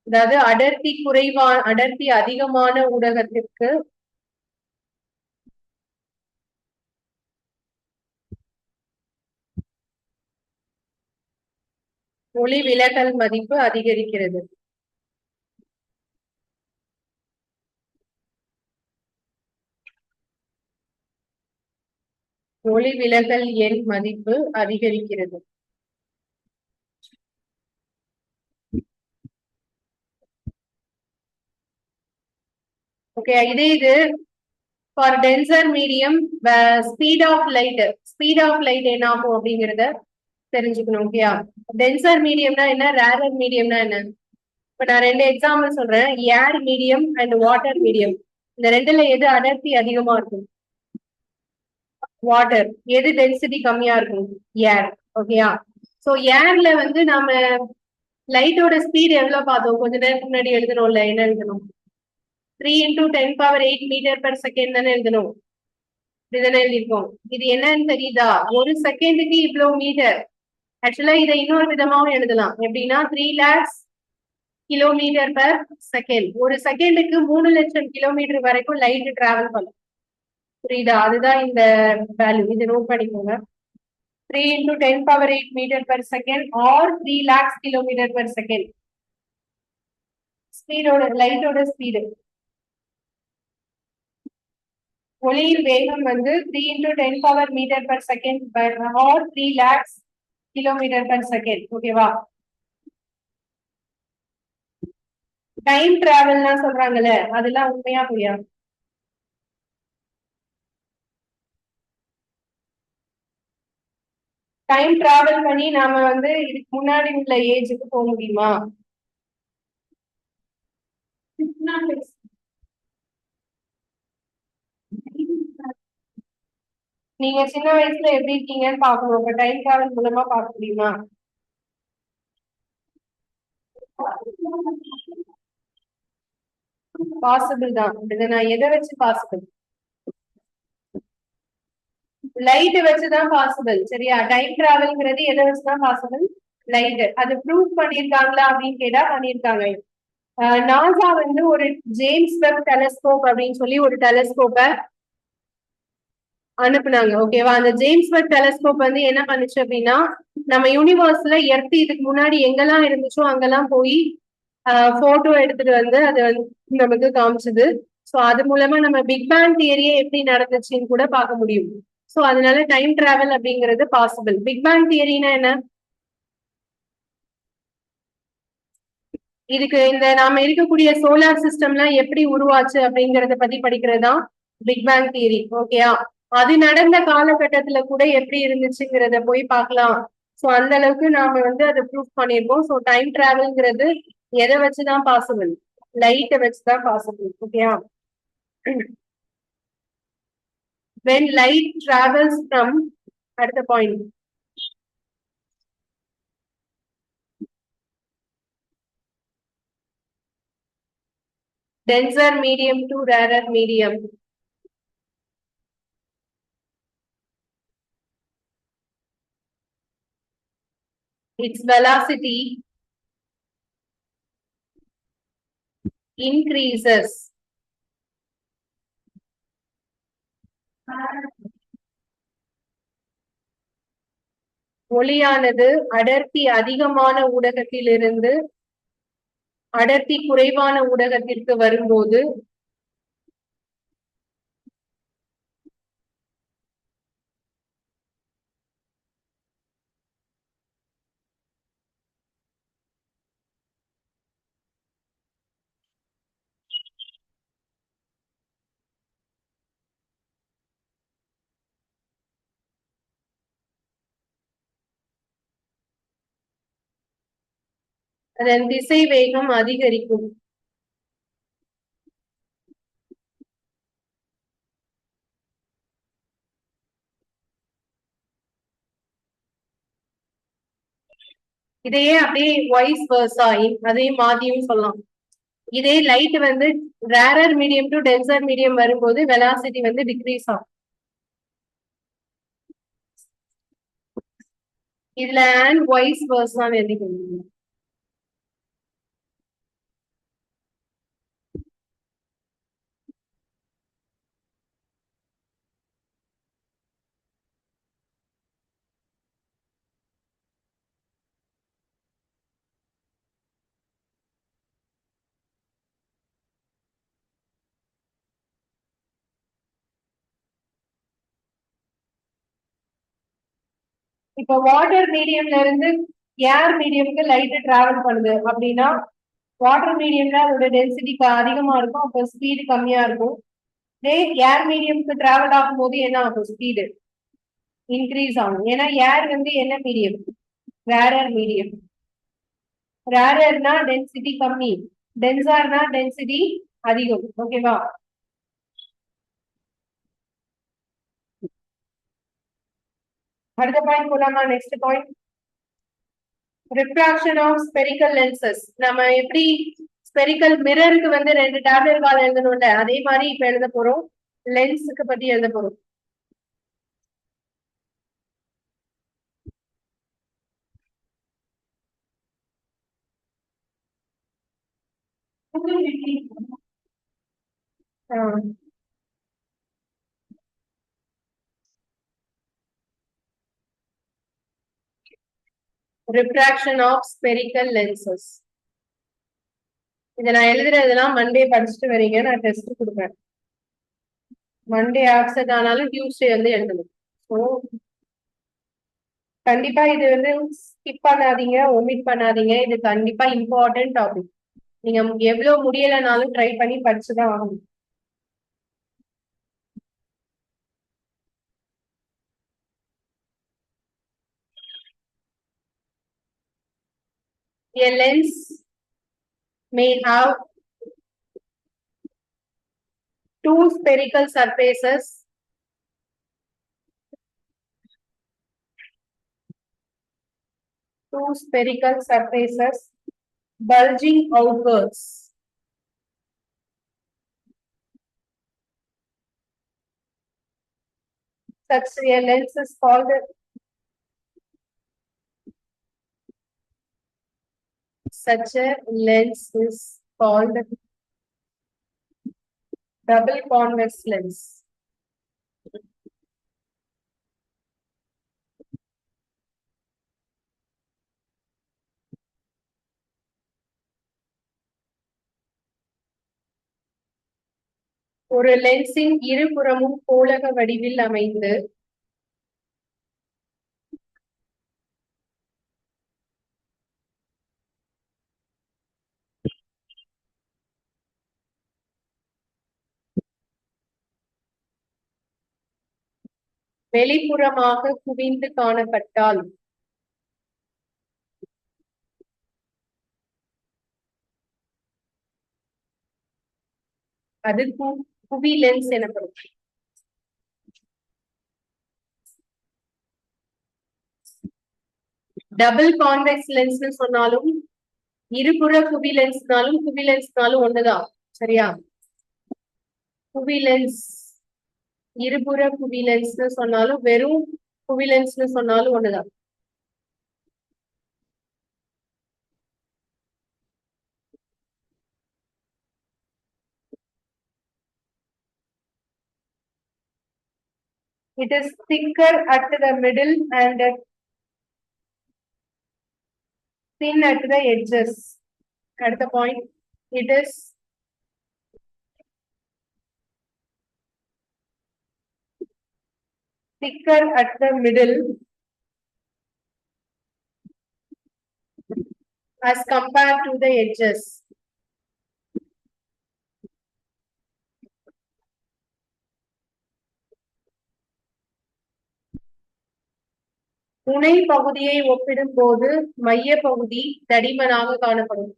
அதாவது அடர்த்தி அதிகமான ஊடகத்திற்கு ஒளி விலகல் மதிப்பு அதிகரிக்கிறது. ஒளி விலகல் எண் மதிப்பு அதிகரிக்கிறது. ஓகே, இது for denser medium speed of light என்ன ஆகும் அப்படிங்கறத தெரிஞ்சுக்கணும். ஓகேயா, டென்சர் மீடியம்னா என்ன, ரேரர் மீடியம்னா என்ன? இப்ப நான் 2 எக்ஸாம்பிள் சொல்றேன். ஏர் மீடியம் அண்ட் வாட்டர் மீடியம். இந்த ரெண்டுல எது அடர்த்தி அதிகமா இருக்கும்? வாட்டர். எது டென்சிட்டி கம்மியா இருக்கும்? ஏர். ஓகேயா, சோ ஏர்ல வந்து நாம லைட்டோட ஸ்பீட் எவ்வளவு பார்த்தோம்? கொஞ்ச நேரத்துக்கு முன்னாடி எழுதணும்ல, என்ன எழுதணும்? 3 into 10⁻8 மீட்டர் பெர் செகண்ட் தானே எழுதணும். இதுதானே எழுதிருக்கோம். இது என்னன்னு தெரியுதா? ஒரு செகண்டுக்கு இவ்வளவு மீட்டர். ஆக்சுவலா இதை இன்னொரு விதமாவும் எழுதலாம். எப்படின்னா 3 lakhs கிலோமீட்டர் பெர் செகண்ட். ஒரு செகண்டுக்கு 3 லட்சம் கிலோமீட்டர் வரைக்கும் லைட் டிராவல் பண்ணும். புரியுதா? அதுதான் இந்த வேல்யூ. இது நோட் பண்ணிக்கோங்க. 3 into 10⁻8 metre per second or 3 lakhs kilometre per second. ஸ்பீடோட, லைட்டோட ஸ்பீடு, ஒளியின் வேகம் வந்து 3 into 10 power metre per second or 3 lakhs kilometre per second. ஓகேவா? டைம் டிராவல்னா சொல்றாங்கல்ல, அதெல்லாம் உண்மையா பொய்யா? டைம் டிராவல் பண்ணி நாம வந்து இதுக்கு முன்னாடி உள்ள ஏஜுக்கு போக முடியுமா? நீங்க சின்ன வயசுல எப்படி இருக்கீங்கன்னு பாக்கணும். அப்ப டைம் டிராவல் மூலமா பார்க்க முடியுமா? பாசிபிள் தான். இதை நான் எதை வச்சு பாசிபிள்? லைட் வச்சுதான் பாசிபிள். சரியா? டைம் டிராவல்ங்கிறது எதை வச்சுதான் பாசிபிள்? லைட். அது ப்ரூவ் பண்ணிருக்காங்களா அப்படின்னு கேட்டா பண்ணிருக்காங்க. நாசா வந்து ஒரு ஜேம்ஸ் வெப் டெலஸ்கோப் அப்படின்னு சொல்லி ஒரு டெலஸ்கோப்பை அனுப்புனாங்க. ஓகேவா? அந்த ஜேம்ஸ் வெப் டெலஸ்கோப் வந்து என்ன பண்ணுச்சு அப்படின்னா, நம்ம யூனிவர்ஸ்ல எர்த் இதுக்கு முன்னாடி எங்கெல்லாம் இருந்துச்சோ அங்கெல்லாம் போய் போட்டோ எடுத்துட்டு வந்து அது வந்து நமக்கு காமிச்சது. சோ அது மூலமா நம்ம பிக் பேங் தியரியே எப்படி நடந்துச்சுன்னு கூட பார்க்க முடியும். சோ அதனால டைம் டிராவல் அப்படிங்கிறது பாசிபிள். பிக் பேங் தியரினா என்ன? இதுக்கு இந்த நாம இருக்கக்கூடிய சோலார் சிஸ்டம்லாம் எப்படி உருவாச்சு அப்படிங்கறத பத்தி படிக்கிறது தான் பிக் பேங் தியரி. ஓகேயா? அது நடந்த காலகட்டத்துல கூட எப்படி இருந்துச்சுங்கிறத போய் பார்க்கலாம். சோ அந்த அளவுக்கு நாம வந்து அதை ப்ரூவ் பண்ணிருக்கோம். சோ டைம் டிராவல்ங்கிறது எதை வச்சுதான் பாசிபிள்? லைட்டை வச்சுதான் பாசிபிள். ஓகேயா? when light travels from, அடுத்த point, denser medium to rarer medium, its velocity increases. ஒளியானது அடர்த்தி அதிகமான ஊடகத்திலிருந்து அடர்த்தி குறைவான ஊடகத்திற்கு வரும்போது அதன் திசை வேகம் அதிகரிக்கும். இதையே அப்படியே வைஸ் வர்சா அதையும் மாத்தியும் சொல்லலாம். இதே லைட் வந்து rarer medium to tensor medium வரும்போது வெலாசிட்டி வந்து டிக்ரீஸ் ஆகும். இதுல அண்ட் வைஸ் வர்சான்னு எழுதிக்கணும். இப்ப வாட்டர் மீடியம்ல இருந்து ஏர் மீடியம்க்கு லைட் டிராவல் பண்ணுது அப்படின்னா வாட்டர் மீடியம்ல அதோட டென்சிட்டி அதிகமா இருக்கும், அப்போ ஸ்பீடு கம்மியா இருக்கும். இதே ஏர் மீடியம்க்கு டிராவல் ஆகும்போது என்ன ஆகும்? ஸ்பீடு இன்க்ரீஸ் ஆகும். ஏன்னா ஏர் வந்து என்ன மீடியம்? Rarer medium. ரேரர்னா டென்சிட்டி கம்மி, டென்சார்னா டென்சிட்டி அதிகம். ஓகேவா? அடுத்த பாயிண்ட் போலாமா? Next point, refraction of spherical lenses. நம்ம எப்படி ஸ்பெரிக்கல் மிரருக்கு வந்து 2 டேப்லெட் கால் எழுதணும்ல, அதே மாதிரி இப்ப எழுத போறோம் லென்ஸுக்கு பத்தி எழுத போறோம். Refraction of spherical lenses. இதை நான் எழுதுறதெல்லாம் மண்டே படிச்சுட்டு வரீங்க, நான் டெஸ்ட் கொடுப்பேன். மண்டே ஆப்சென்ட் ஆனாலும் டியூஸ்டே வந்து எழுதணும். ஸோ கண்டிப்பா இது வந்து ஸ்கிப் பண்ணாதீங்க, ஒமிட் பண்ணாதீங்க. இது கண்டிப்பா இம்பார்ட்டன்ட் டாபிக். நீங்க எவ்வளவு முடியலைனாலும் ட்ரை பண்ணி படிச்சுதான் ஆகணும். A lens may have two spherical surfaces bulging outwards. Such a lens is called double convex lens. ஒரு லென்ஸின் இருபுறமும் கோளக வடிவில் அமைந்து வெளிப்புறமாக குவிந்து காணப்பட்டால் அது குவி லென்ஸ் எனப்படும். டபுள் கான்வெக்ஸ் லென்ஸ்னு சொன்னாலும் இருபுற குவி லென்ஸ்னாலும் ஒண்ணுதான். சரியா? குவி லென்ஸ், இருபுற குவி லென்ஸ்னு சொன்னாலும் வெறும் குவி லென்ஸ்னு சொன்னாலும் ஒண்ணுதான். It is thicker at the middle and thin at the edges. At the point, it is thicker at the middle as compared to the edges. முனை பகுதியை ஒப்பிடும் போது மைய பகுதி தடிமனாக காணப்படும்.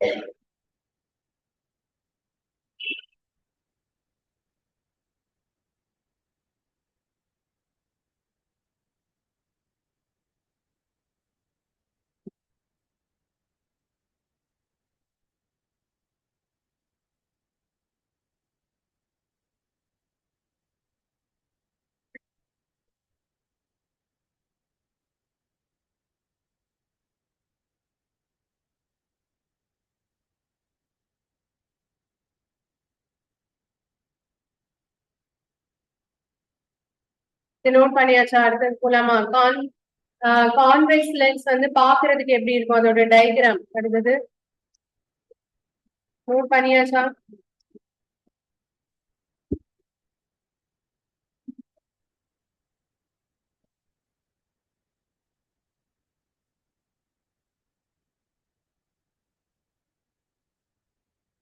இது நோட் பண்ணியாச்சா? அடுத்தது போலாமா? கான்வெக்ஸ் லென்ஸ் வந்து பாக்குறதுக்கு எப்படி இருக்கும் அதோட டயக்ராம். அடுத்தது நோட் பண்ணியாச்சா?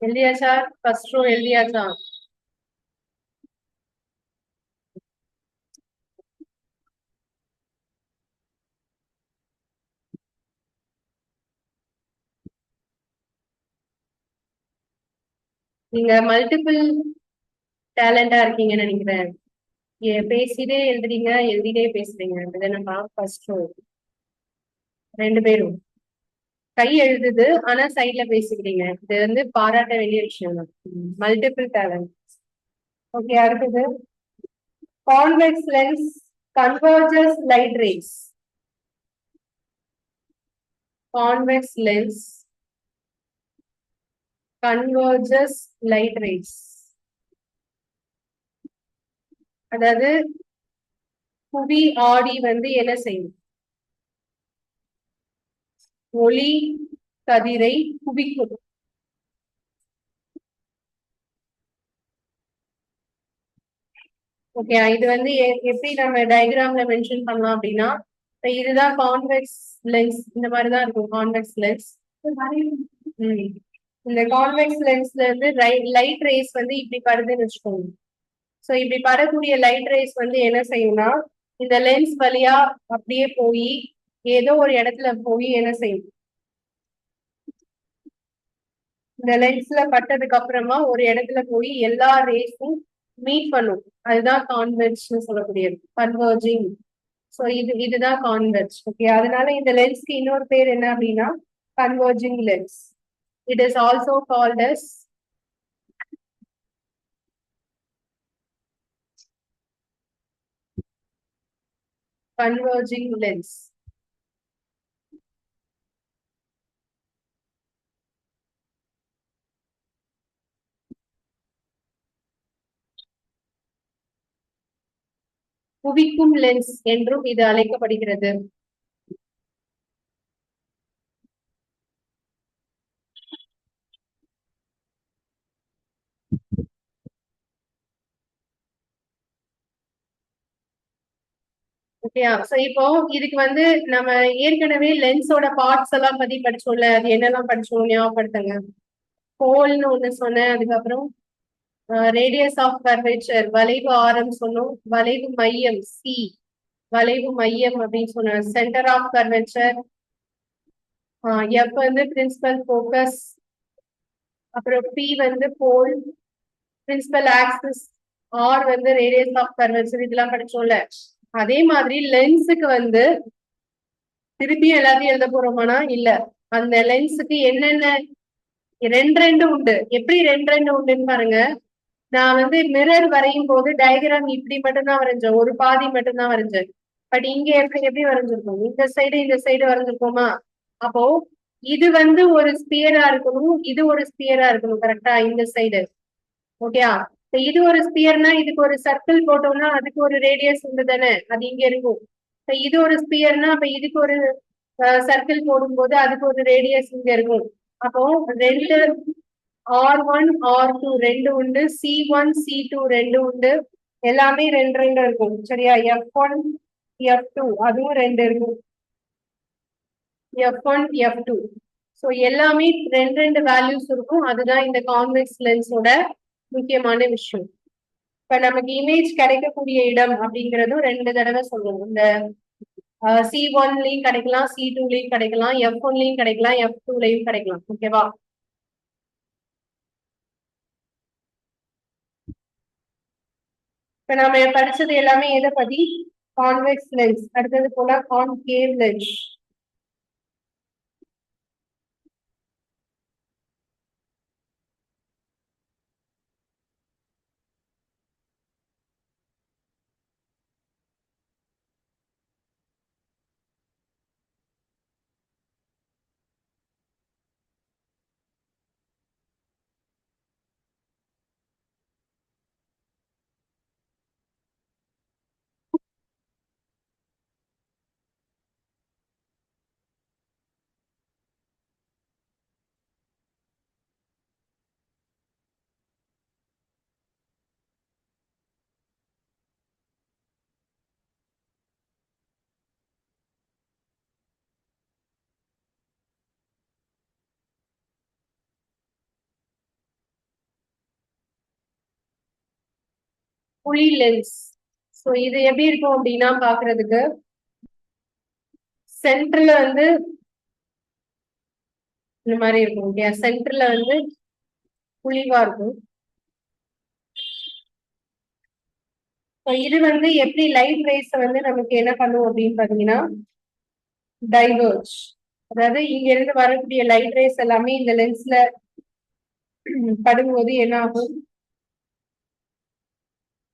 எழுதியாச்சா? ஃபர்ஸ்ட் ரோ எழுதியாச்சா? நீங்க மல்டிபிள் டேலண்டா இருக்கீங்கன்னு நினைக்கிறேன். பேசிட்டே எழுதுறீங்க, எழுதிட்டே பேசுறீங்க. அப்படிதானப்பா? ஃபர்ஸ்ட் ரோ ரெண்டு பேரும் கை எழுதுது, ஆனா சைட்ல பேசிக்கிறீங்க. இது வந்து பாராட்ட வேண்டிய விஷயம் தான். Multiple talent. ஓகே, அடுத்தது convex lens converges light race. Convex lens converges light race. அதாவது புவி ஆடி வந்து என்ன செய்யும்? ஒளி கதிரை குவிக்கும். ஓகே, இது வந்து எப்படி நம்ம டயக்ராம்ல மென்ஷன் பண்ணலாம் அப்படின்னா, இதுதான் கான்வெக்ஸ் லென்ஸ். இந்த மாதிரிதான் இருக்கும் கான்வெக்ஸ் லென்ஸ். இந்த கான்வெக்ஸ் லென்ஸ்ல இருந்து லைட் ரேஸ் வந்து இப்படி படுதுன்னு வச்சுக்கோங்க. சோ இப்படி படக்கூடிய லைட் ரேஸ் வந்து என்ன செய்யும்னா, இந்த லென்ஸ் வழியா அப்படியே போய் ஏதோ ஒரு இடத்துல போய் என்ன செய்யும்? இந்த லென்ஸ்ல பட்டதுக்கு அப்புறமா ஒரு இடத்துல போய் எல்லா ரேஸும் மீட் பண்ணும். அதுதான் கான்வெர்ஜ்னு சொல்லக்கூடியது, கன்வர்ஜிங். ஸோ இதுதான் கான்வெர்ஜ். ஓகே, அதனால இந்த லென்ஸ்க்கு இன்னொரு பேர் என்ன அப்படின்னா converging lens. It is also called as converging lens. குவிக்கும் லென்ஸ் என்றும் இது அழைக்கப்படுகிறது. ஓகேயா? சோ இப்போ இதுக்கு வந்து நம்ம ஏற்கனவே லென்ஸோட பார்ட்ஸ் எல்லாம் பத்தி படிச்சோம்ல. அது என்னெல்லாம் படிச்சோம் ஞாபகப்படுத்துங்க. ஹோல்னு ஒண்ணு சொன்னேன். அதுக்கப்புறம் ரேடியஸ் ஆஃப் கர்வேச்சர், வளைவு ஆரம் சொன்னோம். வளைவு மையம் சி, வளைவு மையம் அப்படின்னு சொன்னோம். சென்டர் ஆஃப் கர்வேச்சர், எஃப் வந்து பிரின்சிபல் போக்கஸ், அப்புறம் பி வந்து போல், பிரின்சிபல் ஆக்சிஸ், ஆர் வந்து ரேடியஸ் ஆஃப் கர்வேச்சர். இதெல்லாம் படிச்சோம்ல. அதே மாதிரி லென்ஸுக்கு வந்து திருப்பியும் எல்லாத்தையும் எழுத போறோமானா இல்ல. அந்த லென்ஸுக்கு என்னென்ன ரெண்டு உண்டு. எப்படி ரெண்டு உண்டுன்னு பாருங்க. நான் வந்து மிரர் வரையும் போது டயக்ராம் இப்படி மட்டும்தான் வரைஞ்சேன், ஒரு பாதி மட்டும்தான் வரைஞ்சேன். பட் இங்க எப்படி வரைஞ்சிருக்கோம்? இந்த சைடு வரைஞ்சிருக்கோமா? அப்போ இது வந்து ஒரு ஸ்பியரா இருக்கணும், இது ஒரு ஸ்பியரா இருக்கணும். கரெக்டா? இந்த சைடு. ஓகேயா? இது ஒரு ஸ்பியர்னா இதுக்கு ஒரு சர்க்கிள் போட்டோம்னா அதுக்கு ஒரு ரேடியஸ் உண்டு தானே, அது இங்க இருக்கும். இது ஒரு ஸ்பியர்னா அப்ப இதுக்கு ஒரு சர்க்கிள் போடும்போது அதுக்கு ஒரு ரேடியஸ் இங்க இருக்கும். அப்போ ரெண்டு R1 R2 ரெண்டு உண்டு, C1 C2 ரெண்டு உண்டு. எல்லாமே ரெண்டு இருக்கும். சரியா? F1 F2 அதுவும் ரெண்டு இருக்கும். F1 F2. ஸோ எல்லாமே ரெண்டு வேல்யூஸ் இருக்கும். அதுதான் இந்த கான்வெக்ஸ் லென்ஸோட முக்கியமான விஷயம். இப்ப நமக்கு இமேஜ் கிடைக்கக்கூடிய இடம் அப்படிங்கறதும் ரெண்டு தடவை சொல்லுவோம். இந்த C1லயும் கிடைக்கலாம், C2லயும் கிடைக்கலாம், F1லயும் கிடைக்கலாம், F2லயும் கிடைக்கலாம். ஓகேவா? இப்ப நாம படிச்சது எல்லாமே எதை பத்தி? Convex lens. அடுத்தது போல கான்கேவ் லென்ஸ். புளி லென்ஸ். சோ இது எப்படி இருக்கும் அப்படின்னா பாக்குறதுக்கு சென்டர்ல வந்து இந்த மாதிரி இருக்கும். ஓகே, சென்டர்ல வந்து புளிவா இருக்கும். இது வந்து எப்படி லைட் ரேஸ் வந்து நமக்கு என்ன பண்ணும் அப்படின்னு பாத்தீங்கன்னா டைவர்ஜ். அதாவது இங்க இருந்து வரக்கூடிய லைட் ரேஸ் எல்லாமே இந்த லென்ஸ்ல படும்போது என்ன ஆகும்?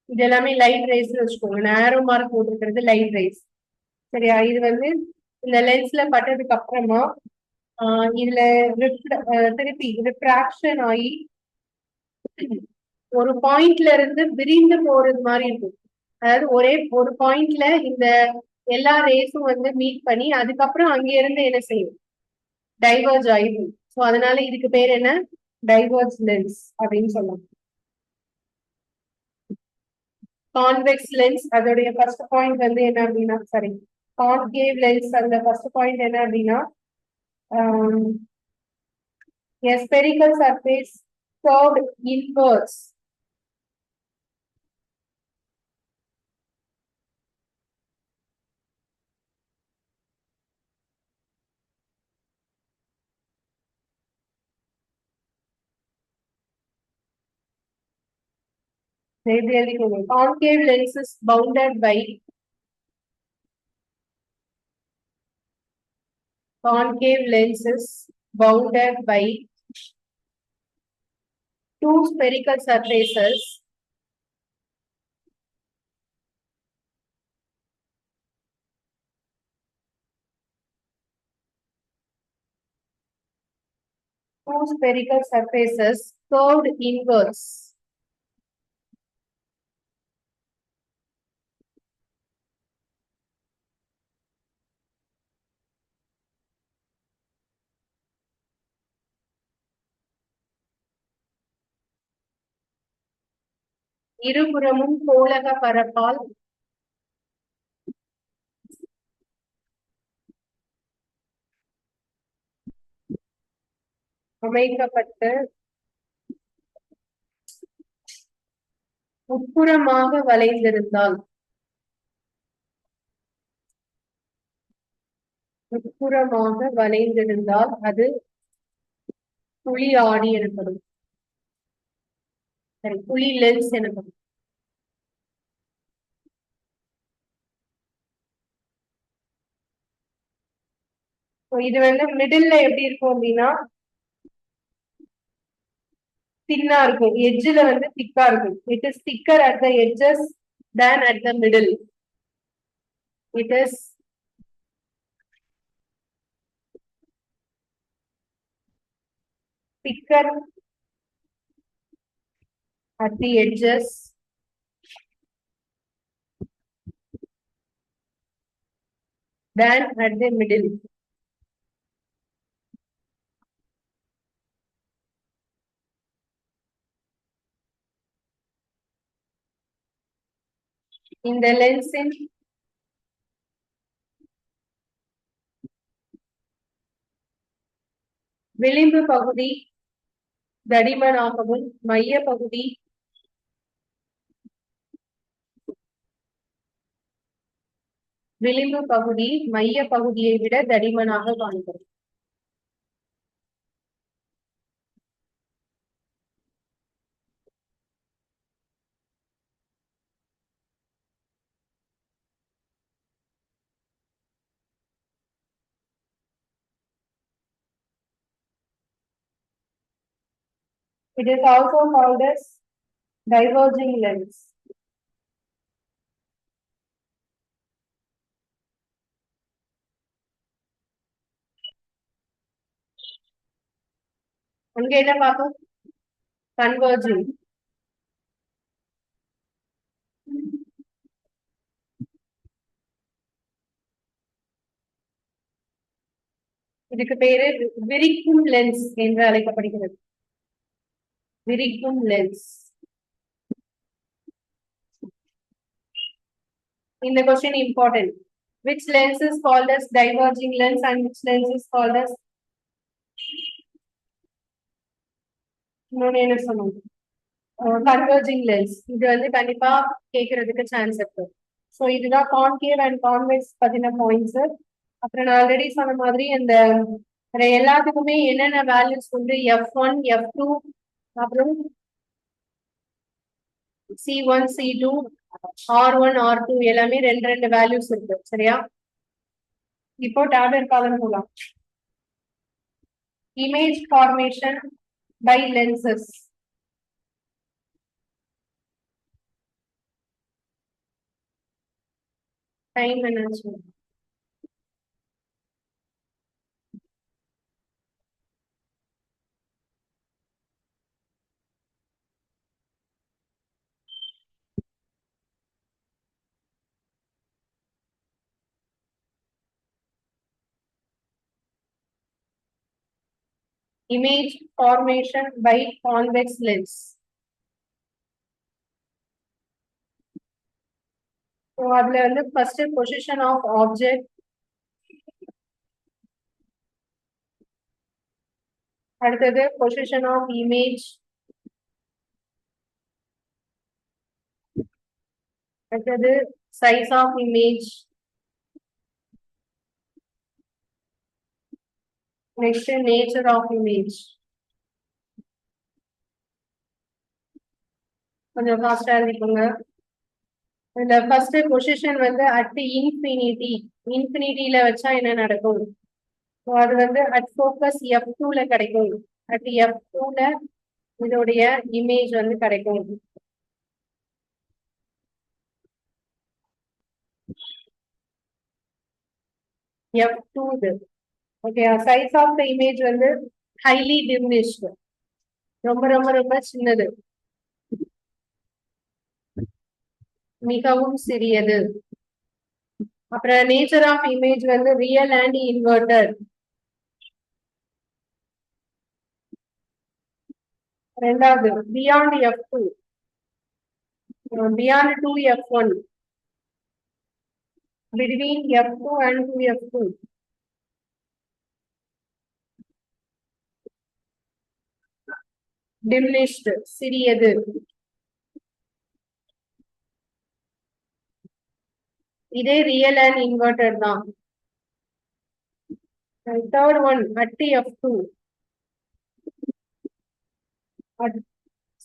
இது எல்லாமே லைட் ரேஸ் வச்சுக்கோங்க. நேரோ மார்க் போட்டிருக்கிறது லைட் ரேஸ். சரியா? இது வந்து இந்த லென்ஸ்ல பட்டதுக்கு அப்புறமா இதுல திருப்பி ரிஃப்ராக்ஷன் ஆகி ஒரு பாயிண்ட்ல இருந்து விரிந்து போறது மாதிரி இருக்கும். அதாவது ஒரே ஒரு பாயிண்ட்ல இந்த எல்லா ரேஸும் வந்து மீட் பண்ணி அதுக்கப்புறம் அங்க இருந்து என்ன செய்யும்? டைவர்ஜ் ஆயிடும். ஸோ அதனால இதுக்கு பேர் என்ன? டைவர்ஜ் லென்ஸ் அப்படின்னு சொல்லலாம். கான்வெக்ஸ் லென்ஸ் அதோடைய ஃபர்ஸ்ட் பாயிண்ட் வந்து என்ன அப்படின்னா, சாரி, கான்கேவ் லென்ஸ் அந்த ஃபர்ஸ்ட் பாயிண்ட் என்ன அப்படின்னா a spherical surface curved inwards. Concave lens is bounded by concave lenses bounded by two spherical surfaces curved inwards. இருபுறமும் கோளக பரப்பால் அமைக்கப்பட்டு உட்புறமாக வளைந்திருந்தால் அது புளி ஆடி எனப்படும். சரி, புளி லென்ஸ் எனப்படும். இது வந்து மிடில்ல எப்படி இருக்கும் அப்படின்னா தின்னா இருக்கும், எட்ஜ்ல வந்து திக்கா இருக்கும். It is thicker at the edges than at the middle. It is thicker at the edges than at the middle. இந்த லென்ஸின் விளிம்பு பகுதி தடிமனாகவும் மைய பகுதி மைய பகுதியை விட தடிமனாக காண்கிறது. It is also called as diverging lens. அங்க என்ன பார்ப்போம்? Converging. இதுக்கு பேரு விரிக்கும் லென்ஸ் என்று அழைக்கப்படுகிறது. விரிக்கும் லென்ஸ். இந்த question important. Which lens is called as diverging lens and which lens is called as என்ன சொன்னோம்? Converging lens. இது வந்து கண்டிப்பா கேட்கறதுக்கு சான்ஸ் இருக்கு. ஸோ இதுதான் கான்கேவ் அண்ட் கான்வெக்ஸ் பத்தின பாயிண்ட்ஸ். அப்புறம் நான் ஆல்ரெடி சொன்ன மாதிரி இந்த எல்லாத்துக்குமே என்னென்ன வேல்யூஸ் வந்து F1, F2 அப்புறம் C1, C2, R1, R2 எல்லாமே ரெண்டு வேல்யூஸ் இருக்கு. சரியா? இப்போ டேப்லெட் காலம் போலாம். Image formation by lenses. Time என்னாச்சு? Image formation by convex lens. So அதுல வந்து first position of object, அடுத்தது position of image, அடுத்தது size of image, next nature of image. கொஞ்சம் ஃபாஸ்டா எழுதிக்கோங்க. இந்த ஃபர்ஸ்ட் பொசிஷன் வந்து அட் இன்ஃபினிட்டில வச்சா என்ன நடக்கும்? அது வந்து அட் ஃபோக்கஸ் F2ல கிடைக்கும். அட் F2ல இதோடைய இமேஜ் வந்து கிடைக்கும். F2 இது. Okay, size of the image வந்து ஹைலி டிமினிஷ்டு. ரொம்ப ரொம்ப ரொம்ப சின்னது. மிகவும் சிறியது. அப்புறம் நேச்சர் ஆஃப் இமேஜ் வந்து ரியல் அண்ட் இன்வெர்டட். ரெண்டாவது beyond F2, beyond 2F1, between F2 and 2F2. diminished, சிறியது. இதே ரியல் அண்ட் இன்வெர்டட் தான். தேர்ட் ஒன் அட் F2,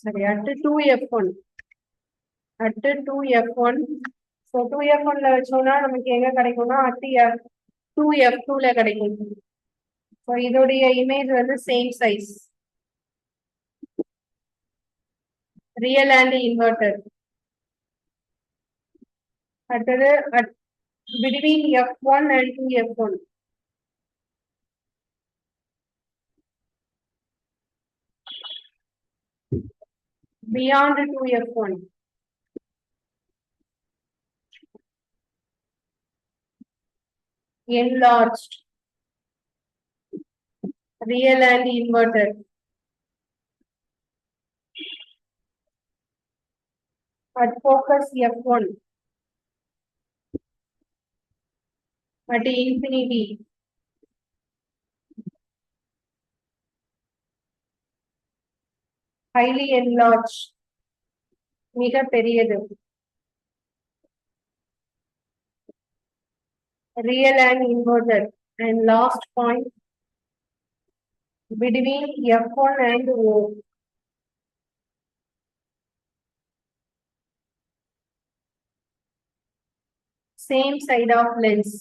சரி at 2F1, at 2F1. So 2F1ல வச்சோம்னா நமக்கு எங்க கிடைக்கும்னா அட் 2F2ல கிடைக்கும். ஸோ இதோடைய இமேஜ் வந்து same size, real and inverted. அடுத்தது between F1 and 2F1. beyond 2F1. enlarged, real and inverted. At focus F1, at infinity, highly enlarged, மிக பெரியது. real and inverted. And last point, between F1 and O. Same side of lens.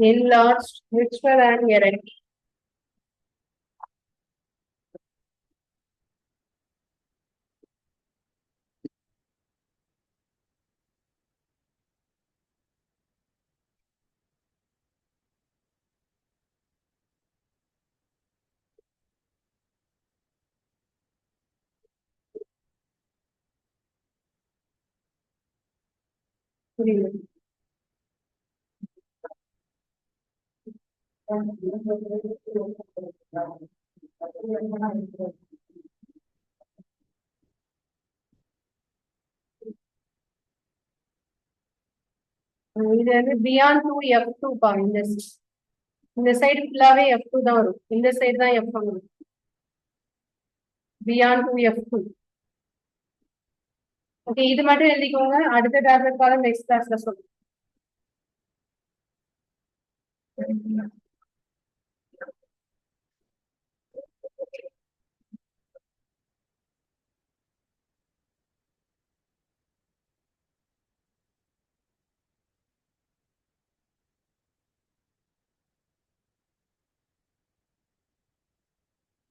enlarged, virtual and guarantee. புரியுது. இது வந்து beyond two f two பா. இந்த side ஃபுல்லாவே F two தான் வரும். இந்த சைடு தான் எஃப் ஒன் வரும். Beyond two f two. Okay, இது மட்டும் எழுதிக்கோங்க. அடுத்த டேப்லெட் காலம் நெக்ஸ்ட் கிளாஸ்ல சொல்லுங்க.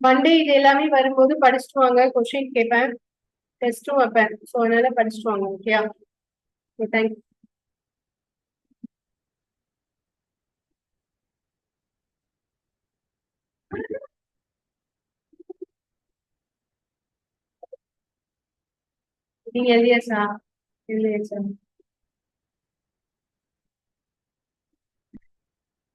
மண்டே இது எல்லாமே வரும்போது படிச்சுட்டு வாங்க. கொஸ்டின் கேட்பேன், டெஸ்ட்டும் வைப்பேன். ஸோ அதனால படிச்சுட்டு வாங்க. ஓகேயா? தேங்க்யூ. நீங்க எழுதியாச்சா? எழுதியாச்சா?